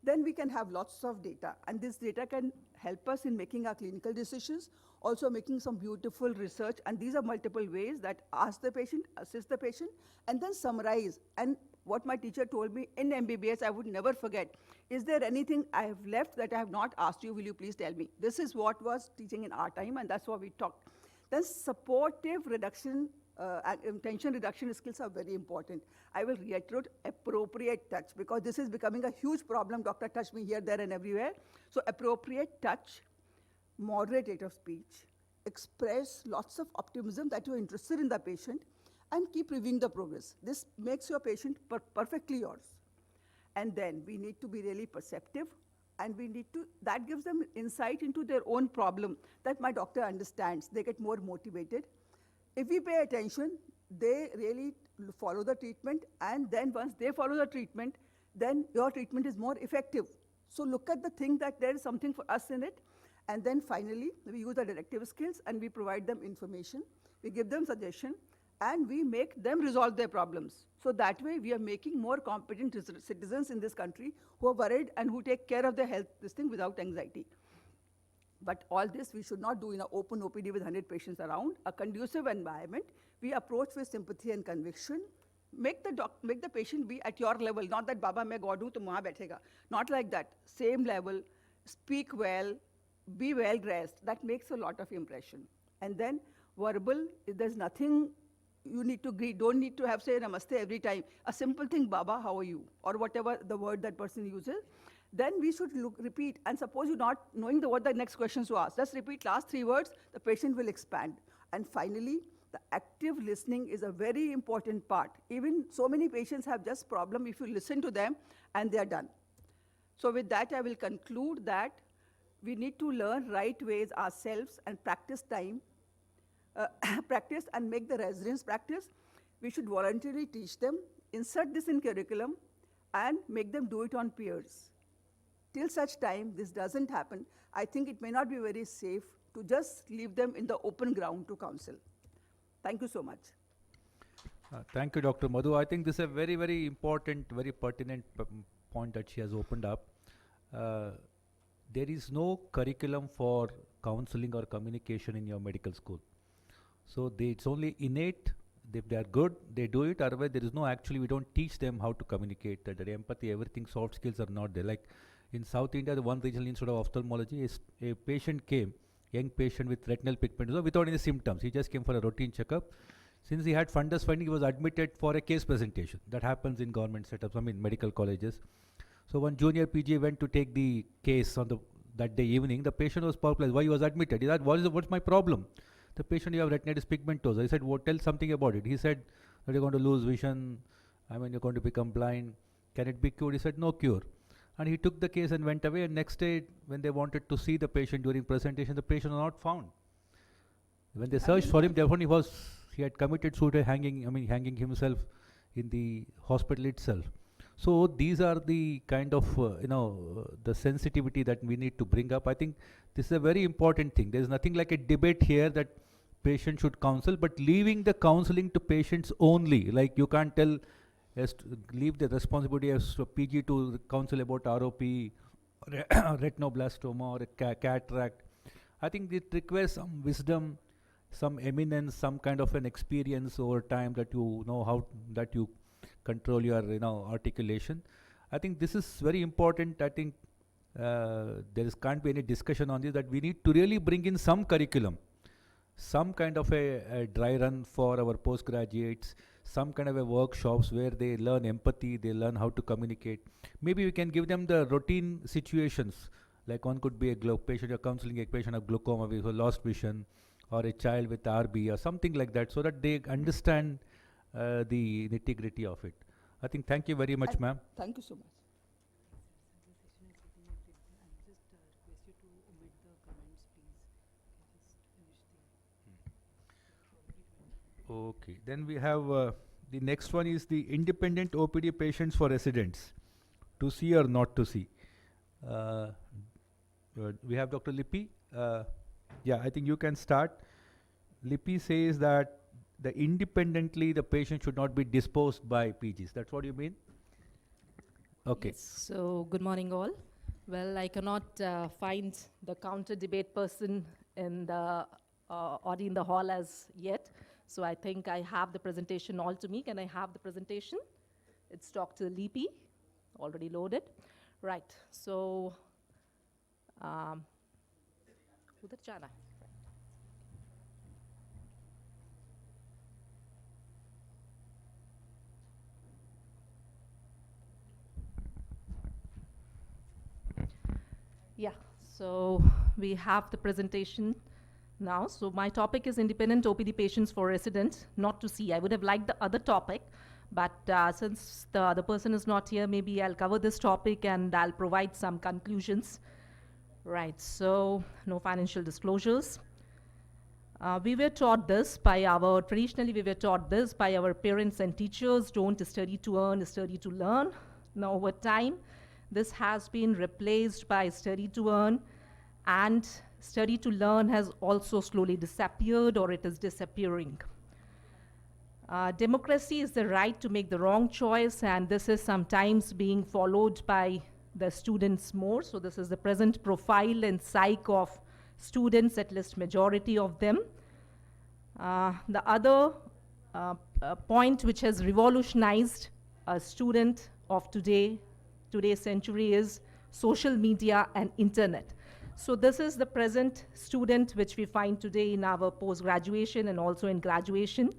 Then we can have lots of data, and this data can help us in making our clinical decisions, also making some beautiful research, and these are multiple ways that ask the patient, assist the patient, and then summarize. And what my teacher told me in MBBS, I would never forget. Is there anything I have left that I have not asked you? Will you please tell me? This is what was teaching in our time, and that's what we talked. Then supportive reduction, tension reduction skills are very important. I will reiterate appropriate touch because this is becoming a huge problem. Doctor, touch me here, there, and everywhere. So appropriate touch, moderate rate of speech, express lots of optimism that you're interested in the patient, and keep reviewing the progress. This makes your patient perfectly yours. And then we need to be really perceptive, and that gives them insight into their own problem that my doctor understands. They get more motivated. If we pay attention, they really follow the treatment, and then once they follow the treatment, then your treatment is more effective. So look at the thing that there is something for us in it, and then finally, we use the directive skills, and we provide them information. We give them suggestion, and we make them resolve their problems. So that way, we are making more competent citizens in this country who are worried and who take care of their health, this thing without anxiety. But all this we should not do in an open OPD with 100 patients around. A conducive environment, we approach with sympathy and conviction. Make the patient be at your level, not that Baba main God hu, tum wahan baithega. Not like that. Same level, speak well, be well dressed. That makes a lot of impression. And then verbal, if there's nothing you need to greet, don't need to have say namaste every time. A simple thing, Baba, how are you? Or whatever the word that person uses. Then we should repeat, and suppose you're not knowing the word, the next questions to ask. Just repeat last 3 words, the patient will expand. And finally, the active listening is a very important part. Even so many patients have just problem if you listen to them and they are done. So with that, I will conclude that we need to learn right ways ourselves and practice time, practice and make the residents practice. We should voluntarily teach them, insert this in curriculum, and make them do it on peers. Till such time this doesn't happen, I think it may not be very safe to just leave them in the open ground to counsel. Thank you so much. Thank you, Dr. Madhu. I think this is a very, very important, very pertinent point that she has opened up. There is no curriculum for counseling or communication in your medical school. So it's only innate. If they are good, they do it. Otherwise, there is no actually, we don't teach them how to communicate. That empathy, everything, soft skills are not there. Like in South India, the one regional institute of ophthalmology, is a patient came, young patient with retinal pigmentosa without any symptoms. He just came for a routine checkup. Since he had fundus finding, he was admitted for a case presentation. That happens in government setups, I mean medical colleges. So one junior PG went to take the case on that day evening. The patient was perplexed why he was admitted. He said, what's my problem? The patient, you have retinitis pigmentosa. He said, tell something about it. He said that you're going to lose vision. I mean, you're going to become blind. Can it be cured? He said, no cure. And he took the case and went away. And next day, when they wanted to see the patient during presentation, the patient was not found. When they searched for him, therefore he had committed suicide, hanging himself in the hospital itself. So these are the kind of, the sensitivity that we need to bring up. I think this is a very important thing. There is nothing like a debate here that patients should counsel, but leaving the counseling to patients only. Like you can't tell, leave the responsibility as a PG to counsel about ROP, retinoblastoma or a cataract. I think it requires some wisdom, some eminence, some kind of an experience over time that you know how, that you control your articulation. I think this is very important. I think can't be any discussion on this, that we need to really bring in some curriculum, some kind of a dry run for our postgraduates, some kind of a workshops where they learn empathy, they learn how to communicate. Maybe we can give them the routine situations, like one could be a patient, you're counseling a patient of glaucoma with lost vision, or a child with RB or something like that, so that they understand the nitty-gritty of it. I think, thank you very much, ma'am. Thank you so much. Okay, then we have the next one is the independent OPD patients for residents, to see or not to see. We have Dr. Lippi. Yeah, I think you can start. Lippi says that independently the patient should not be disposed by PGs. That's what you mean? Okay. Yes. So, good morning all. Well, I cannot find the counter debate person in the or in the hall as yet. So I think I have the presentation all to me. Can I have the presentation? It's Dr. Lippi, already loaded. Right. So, उधर जाना है. Yeah, so we have the presentation now. So my topic is independent OPD patients for residents, not to see. I would have liked the other topic, but since the other person is not here, maybe I'll cover this topic and I'll provide some conclusions. Right, so no financial disclosures. We were taught this by traditionally we were taught this by our parents and teachers, don't study to earn, study to learn. Now over time, this has been replaced by study to earn, and study to learn has also slowly disappeared, or it is disappearing. Democracy is the right to make the wrong choice, and this is sometimes being followed by the students more. So this is the present profile and psyche of students, at least majority of them. The other point which has revolutionized a student of today's century is social media and internet. So this is the present student which we find today in our post-graduation and also in graduation.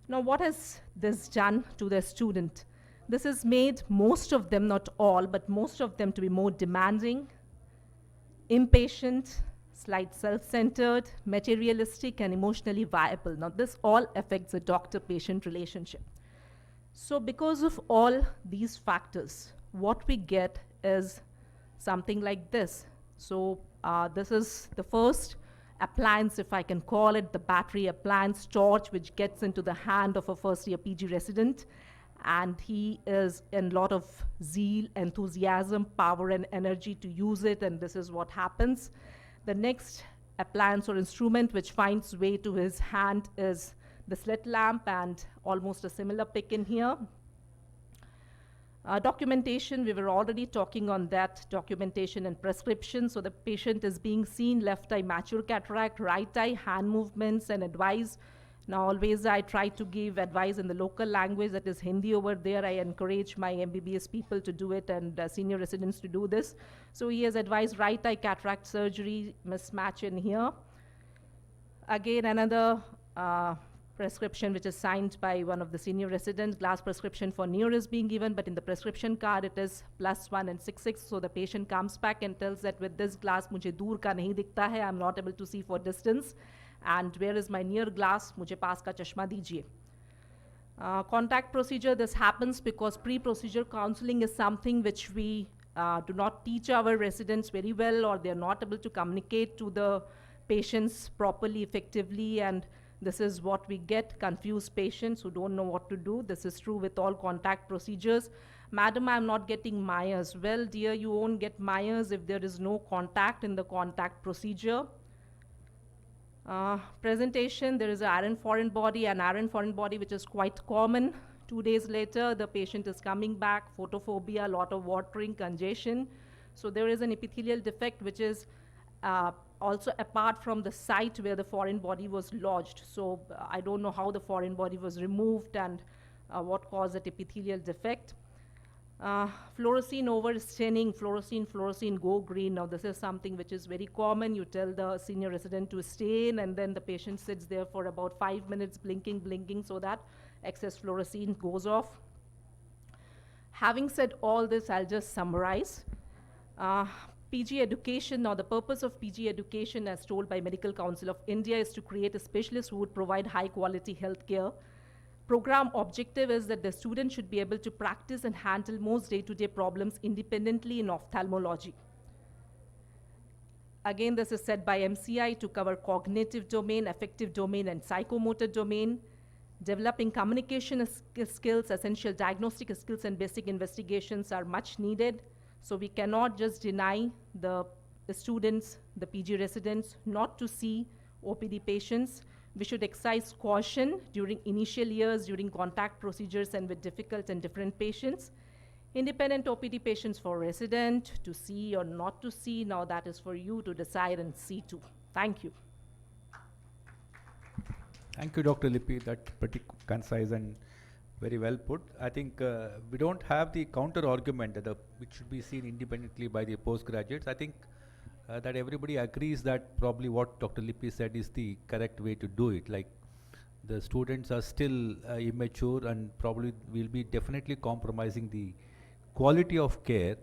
Now, what has this done to the student? This has made most of them, not all, but most of them to be more demanding, impatient, slight self-centered, materialistic, and emotionally viable. Now, this all affects the doctor-patient relationship. So because of all these factors, what we get is something like this. So this is the first appliance, if I can call it, the battery appliance torch, which gets into the hand of a first-year PG resident. And he is in a lot of zeal, enthusiasm, power, and energy to use it, and this is what happens. The next appliance or instrument which finds way to his hand is the slit lamp, and almost a similar pic in here. Documentation, we were already talking on that, documentation and prescription. So the patient is being seen, left eye mature cataract, right eye, hand movements and advice. Now always I try to give advice in the local language, that is Hindi over there. I encourage my MBBS people to do it and senior residents to do this. So he has advised right eye cataract surgery, mismatch in here. Again, another prescription which is signed by one of the senior residents. Glass prescription for near is being given, but in the prescription card it is +1 and 6/6. So the patient comes back and tells that with this glass mujhe dur ka nahi dikhta hai, I'm not able to see for distance. And where is my near glass? Mujhe paas ka chashma dijiye. Contact procedure, this happens because pre-procedure counseling is something which we do not teach our residents very well, or they're not able to communicate to the patients properly, effectively, and this is what we get, confused patients who don't know what to do. This is true with all contact procedures. Madam, I'm not getting Myers. Well, dear, you won't get Myers if there is no contact in the contact procedure. Presentation, there is an iron foreign body, which is quite common. 2 days later, the patient is coming back, photophobia, a lot of watering, congestion. So there is an epithelial defect which is also apart from the site where the foreign body was lodged. So I don't know how the foreign body was removed and what caused that epithelial defect. Fluorescein overstaining, fluorescein, go green. Now this is something which is very common. You tell the senior resident to stain, and then the patient sits there for about 5 minutes blinking so that excess fluorescein goes off. Having said all this, I'll just summarize. PG education, now the purpose of PG education as told by Medical Council of India is to create a specialist who would provide high quality health care. Program objective is that the student should be able to practice and handle most day-to-day problems independently in ophthalmology. Again, this is said by MCI to cover cognitive domain, affective domain, and psychomotor domain. Developing communication skills, essential diagnostic skills, and basic investigations are much needed. So we cannot just deny the students, the PG residents, not to see OPD patients. We should exercise caution during initial years, during contact procedures, and with difficult and different patients. Independent OPD patients for resident, to see or not to see, now that is for you to decide and see to. Thank you. Thank you, Dr. Lippi. That's pretty concise and very well put. I think we don't have the counter argument that which should be seen independently by the postgraduates. I think that everybody agrees that probably what Dr. Lippi said is the correct way to do it. Like the students are still immature and probably will be definitely compromising the quality of care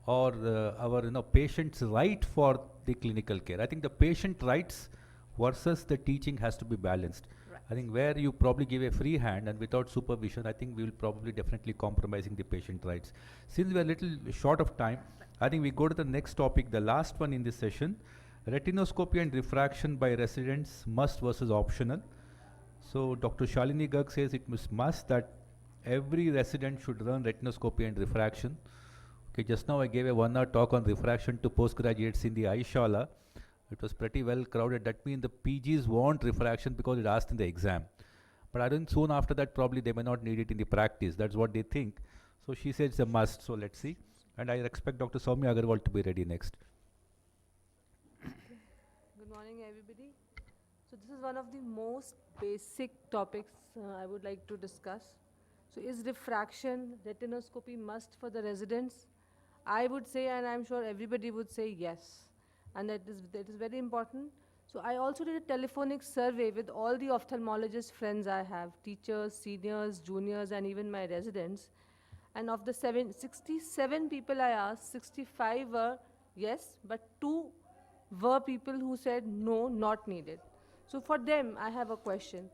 or our patient's right for the clinical care. I think the patient rights versus the teaching has to be balanced. I think where you probably give a free hand and without supervision, I think we will probably definitely compromising the patient rights. Since we are a little short of time, I think we go to the next topic, the last one in this session, retinoscopy and refraction by residents, must versus optional. So Dr. Shalini Garg says it must that every resident should learn retinoscopy and refraction. Okay, just now I gave a 1 hour talk on refraction to postgraduates in the Aishala. It was pretty well crowded. That means the PGs want refraction because it asked in the exam. But I think soon after that, probably they may not need it in the practice. That's what they think. So she said it's a must. So let's see. And I expect Dr. Soumya Agarwal to be ready next. So this is one of the most basic topics I would like to discuss. So is refraction, retinoscopy must for the residents? I would say, and I'm sure everybody would say yes, and that is very important. So I also did a telephonic survey with all the ophthalmologist friends I have, teachers, seniors, juniors, and even my residents. And of the 67 people I asked, 65 were yes, but 2 were people who said no, not needed. So for them, I have a question.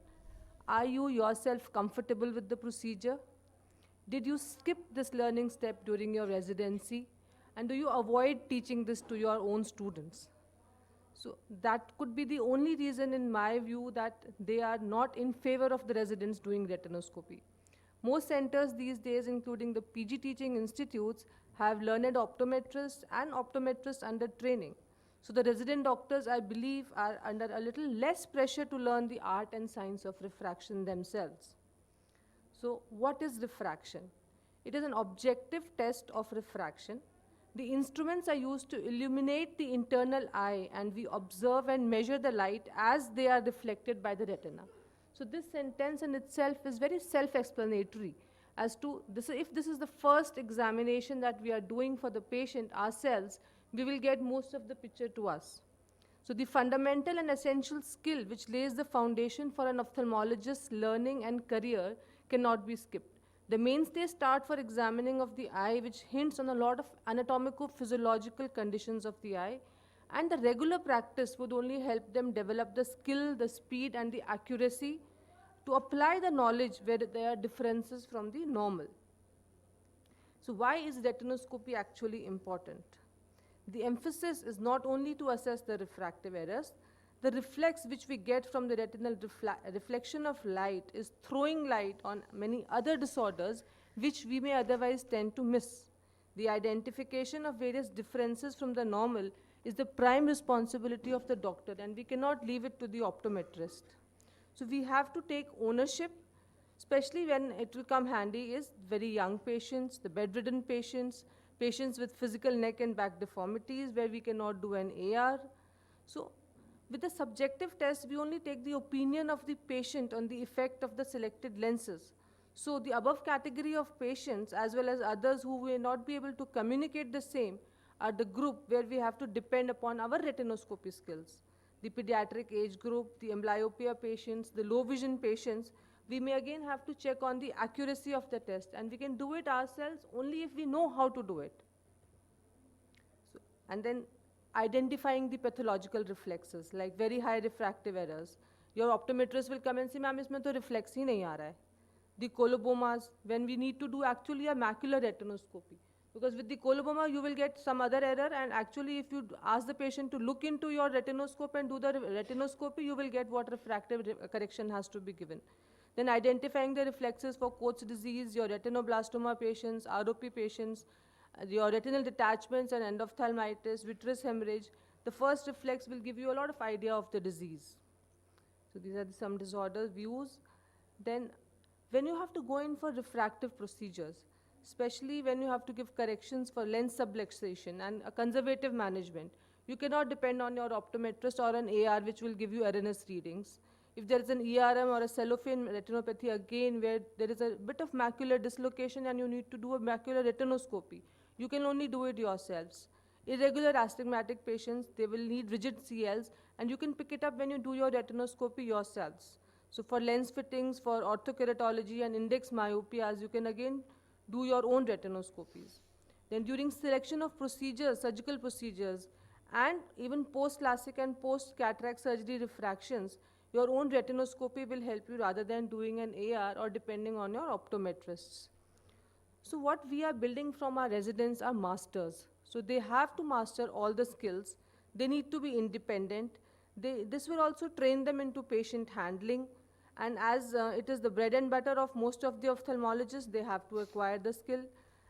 Are you yourself comfortable with the procedure? Did you skip this learning step during your residency? And do you avoid teaching this to your own students? So that could be the only reason in my view that they are not in favor of the residents doing retinoscopy. Most centers these days, including the PG teaching institutes, have learned optometrists and optometrists under training. So the resident doctors, I believe, are under a little less pressure to learn the art and science of refraction themselves. So what is refraction? It is an objective test of refraction. The instruments are used to illuminate the internal eye, and we observe and measure the light as they are reflected by the retina. So this sentence in itself is very self-explanatory as to this, if this is the first examination that we are doing for the patient ourselves, we will get most of the picture to us. So the fundamental and essential skill which lays the foundation for an ophthalmologist's learning and career cannot be skipped. The mainstay start for examining of the eye, which hints on a lot of anatomico-physiological conditions of the eye, and the regular practice would only help them develop the skill, the speed, and the accuracy to apply the knowledge where there are differences from the normal. So why is retinoscopy actually important? The emphasis is not only to assess the refractive errors, the reflex which we get from the retinal reflection of light is throwing light on many other disorders which we may otherwise tend to miss. The identification of various differences from the normal is the prime responsibility of the doctor, and we cannot leave it to the optometrist. So we have to take ownership, especially when it will come handy is very young patients, the bedridden patients, patients with physical neck and back deformities where we cannot do an AR. So with the subjective test, we only take the opinion of the patient on the effect of the selected lenses. So the above category of patients, as well as others who may not be able to communicate the same, are the group where we have to depend upon our retinoscopy skills. The pediatric age group, the amblyopia patients, the low vision patients, we may again have to check on the accuracy of the test, and we can do it ourselves only if we know how to do it. So, and then identifying the pathological reflexes, like very high refractive errors. Your optometrist will come and say, ma'am, isme to reflex hi nahi aa raha hai. The colobomas, when we need to do actually a macular retinoscopy. Because with the coloboma, you will get some other error, and actually if you ask the patient to look into your retinoscope and do the retinoscopy, you will get what refractive correction has to be given. Then identifying the reflexes for Coats disease, your retinoblastoma patients, ROP patients, your retinal detachments and endophthalmitis, vitreous hemorrhage, the first reflex will give you a lot of idea of the disease. So these are some disorder views. Then when you have to go in for refractive procedures, especially when you have to give corrections for lens subluxation and a conservative management, you cannot depend on your optometrist or an AR which will give you erroneous readings. If there is an ERM or a cellophane retinopathy again where there is a bit of macular dislocation and you need to do a macular retinoscopy, you can only do it yourselves. Irregular astigmatic patients, they will need rigid CLs, and you can pick it up when you do your retinoscopy yourselves. So for lens fittings, for orthokeratology and index myopias, you can again do your own retinoscopies. Then during selection of procedures, surgical procedures, and even post-LASIK and post-cataract surgery refractions, your own retinoscopy will help you rather than doing an AR or depending on your optometrists. So what we are building from our residents are masters. So they have to master all the skills. They need to be independent. This will also train them into patient handling. And as it is the bread and butter of most of the ophthalmologists, they have to acquire the skill.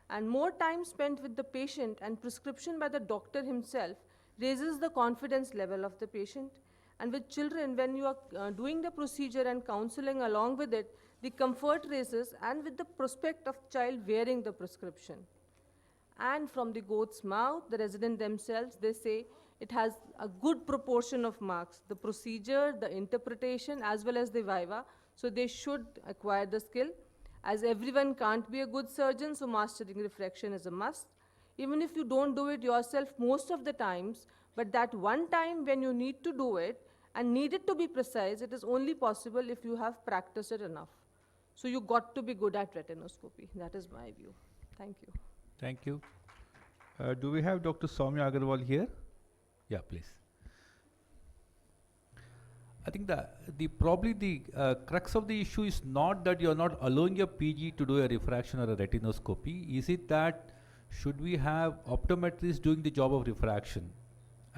And more time spent with the patient and prescription by the doctor himself raises the confidence level of the patient. And with children, when you are doing the procedure and counseling along with it, the comfort raises, and with the prospect of child wearing the prescription. And from the goat's mouth, the resident themselves, they say, it has a good proportion of marks, the procedure, the interpretation, as well as the viva. So they should acquire the skill. As everyone can't be a good surgeon, so mastering refraction is a must. Even if you don't do it yourself most of the times, but that one time when you need to do it and need it to be precise, it is only possible if you have practiced it enough. So you got to be good at retinoscopy. That is my view. Thank you. Thank you. Do we have Dr. Soumya Agarwal here? Yeah, please. I think probably the crux of the issue is not that you're not allowing your PG to do a refraction or a retinoscopy. Is it that should we have optometrists doing the job of refraction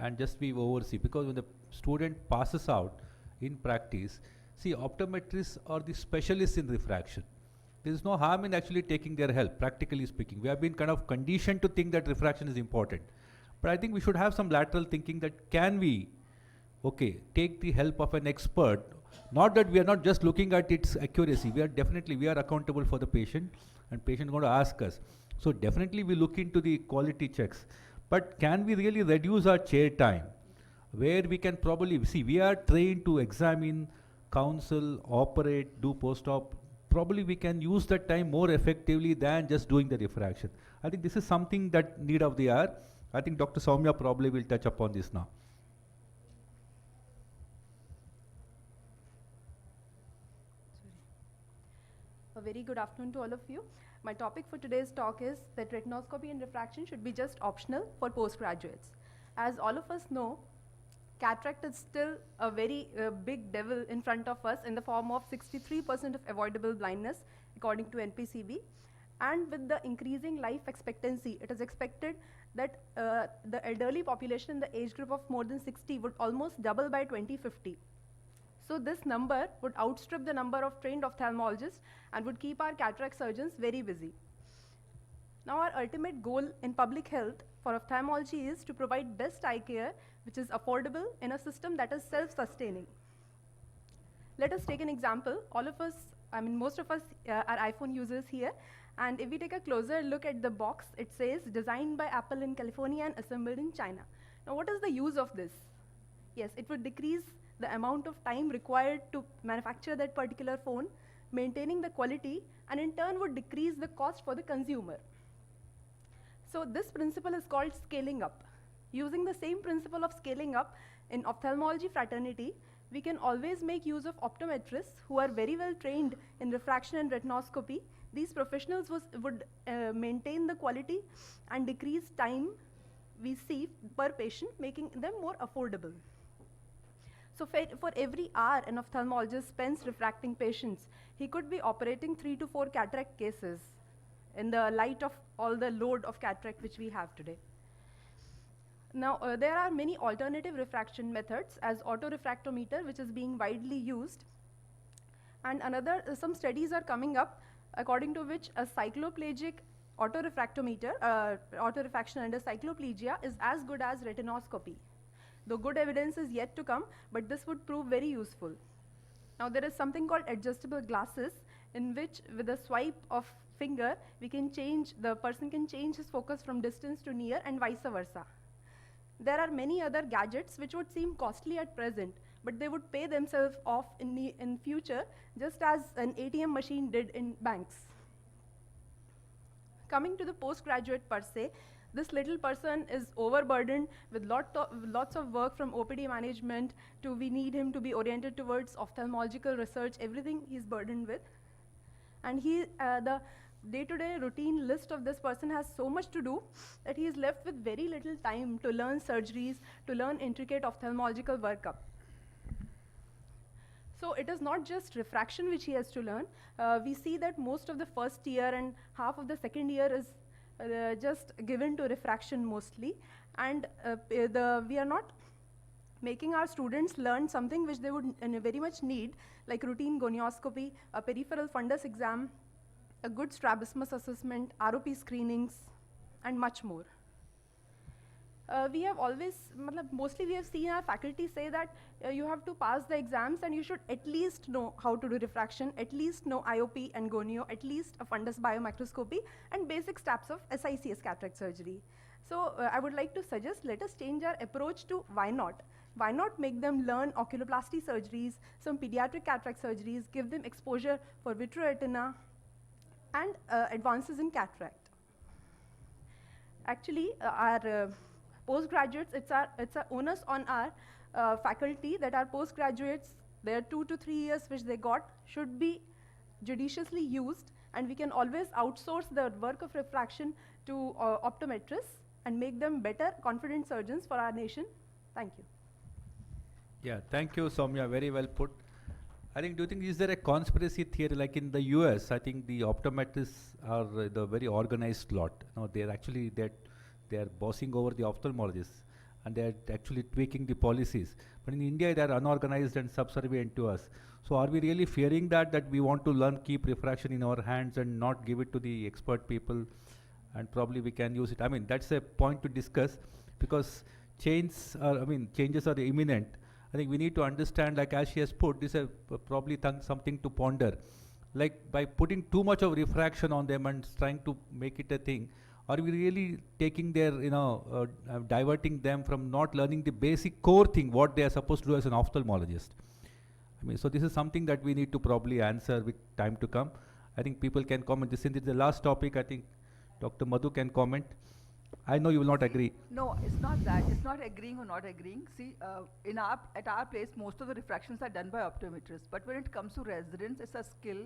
and just be oversee? Because when the student passes out in practice, see, optometrists are the specialists in refraction. There is no harm in actually taking their help, practically speaking. We have been kind of conditioned to think that refraction is important. But I think we should have some lateral thinking that can we, take the help of an expert. Not that we are not just looking at its accuracy. We are accountable for the patient, and patient is going to ask us. So definitely we look into the quality checks. But can we really reduce our chair time? Where we can probably, see, we are trained to examine, counsel, operate, do post-op. Probably we can use that time more effectively than just doing the refraction. I think this is something that need of the hour. I think Dr. Soumya probably will touch upon this now. A very good afternoon to all of you. My topic for today's talk is that retinoscopy and refraction should be just optional for postgraduates. As all of us know, cataract is still a very big devil in front of us in the form of 63% of avoidable blindness according to NPCB. And with the increasing life expectancy, it is expected that the elderly population in the age group of more than 60 would almost double by 2050. So this number would outstrip the number of trained ophthalmologists and would keep our cataract surgeons very busy. Now our ultimate goal in public health for ophthalmology is to provide best eye care which is affordable in a system that is self-sustaining. Let us take an example. All of us, most of us are iPhone users here, and if we take a closer look at the box, it says designed by Apple in California and assembled in China. Now what is the use of this? Yes, it would decrease the amount of time required to manufacture that particular phone, maintaining the quality, and in turn would decrease the cost for the consumer. So this principle is called scaling up. Using the same principle of scaling up in ophthalmology fraternity, we can always make use of optometrists who are very well trained in refraction and retinoscopy. These professionals would maintain the quality and decrease time we see per patient, making them more affordable. So for every hour an ophthalmologist spends refracting patients, he could be operating 3 to 4 cataract cases in the light of all the load of cataract which we have today. Now, there are many alternative refraction methods as autorefractometer, which is being widely used. And some studies are coming up according to which a cycloplegic autorefractometer, autorefraction under cycloplegia, is as good as retinoscopy. Though good evidence is yet to come, but this would prove very useful. Now there is something called adjustable glasses in which with a swipe of finger, the person can change his focus from distance to near and vice versa. There are many other gadgets which would seem costly at present, but they would pay themselves off in future, just as an ATM machine did in banks. Coming to the postgraduate per se, this little person is overburdened with lots of work from OPD management to we need him to be oriented towards ophthalmological research, everything he's burdened with. And the day-to-day routine list of this person has so much to do that he is left with very little time to learn surgeries, to learn intricate ophthalmological workup. So it is not just refraction which he has to learn. We see that most of the first year and half of the second year is just given to refraction mostly, and we are not making our students learn something which they would very much need, like routine gonioscopy, a peripheral fundus exam, a good strabismus assessment, ROP screenings, and much more. We have mostly we have seen our faculty say that you have to pass the exams and you should at least know how to do refraction, at least know IOP and gonio, at least a fundus biomicroscopy, and basic steps of SICS cataract surgery. So I would like to suggest, let us change our approach to why not. Why not make them learn oculoplasty surgeries, some pediatric cataract surgeries, give them exposure for vitreoretina and advances in cataract. Actually, our postgraduates, it's our onus on our faculty that our postgraduates, their 2 to 3 years which they got should be judiciously used, and we can always outsource the work of refraction to optometrists and make them better, confident surgeons for our nation. Thank you. Yeah, thank you, Soumya. Very well put. I think, do you think, is there a conspiracy theory like in the US? I think the optometrists are the very organized lot. No, they're actually, they're bossing over the ophthalmologists and they're actually tweaking the policies. But in India, they're unorganized and subservient to us. So are we really fearing that we want to learn, keep refraction in our hands and not give it to the expert people, and probably we can use it? I mean, that's a point to discuss, because changes are imminent. I think we need to understand, like as she has put, this is probably something to ponder. Like by putting too much of refraction on them and trying to make it a thing, are we really taking their, diverting them from not learning the basic core thing, what they are supposed to do as an ophthalmologist? I mean, so this is something that we need to probably answer with time to come. I think people can comment. Since it's the last topic, I think Dr. Madhu can comment. I know you will not agree. No, it's not that. It's not agreeing or not agreeing. See, at our place, most of the refractions are done by optometrists. But when it comes to residents, it's a skill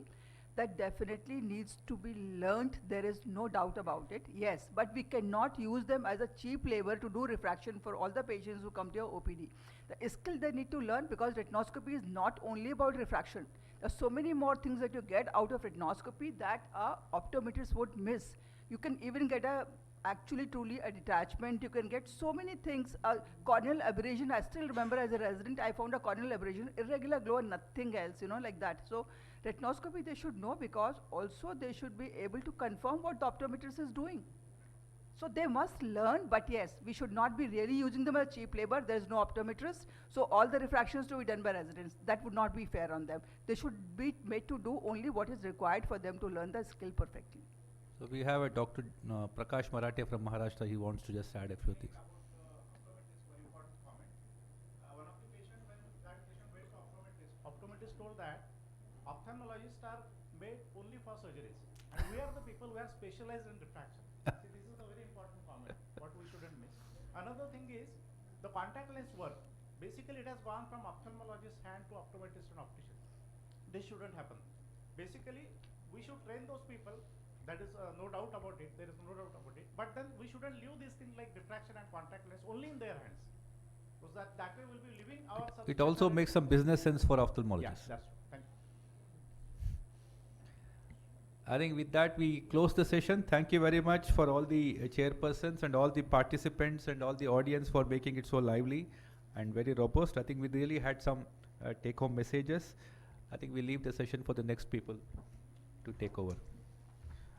that definitely needs to be learnt. There is no doubt about it. Yes, but we cannot use them as a cheap labor to do refraction for all the patients who come to your OPD. The skill they need to learn, because retinoscopy is not only about refraction. There's so many more things that you get out of retinoscopy that optometrists would miss. You can even get truly a detachment. You can get so many things. Corneal aberration, I still remember as a resident, I found a corneal aberration, irregular glow and nothing else, like that. So retinoscopy they should know, because also they should be able to confirm what the optometrist is doing. So they must learn, but yes, we should not be really using them as cheap labor. There is no optometrist, so all the refractions to be done by residents. That would not be fair on them. They should be made to do only what is required for them to learn the skill perfectly. So we have a Dr. Prakash Marathe from Maharashtra. He wants to just add a few things. Optometrist told that ophthalmologists are made only for surgeries, and we are the people who are specialized in refraction. See, this is a very important comment, what we shouldn't miss. Another thing is the contact lens work. Basically, it has gone from ophthalmologist's hand to optometrist and optician. This shouldn't happen. Basically, we should train those people. That is no doubt about it. There is no doubt about it. But then we shouldn't leave these things like refraction and contact lens only in their hands. Because that way we'll be leaving our. It also makes some business sense for ophthalmologists. Yes, that's true. Thank you. I think with that we close the session. Thank you very much for all the chairpersons and all the participants and all the audience for making it so lively and very robust. I think we really had some take-home messages. I think we leave the session for the next people to take over.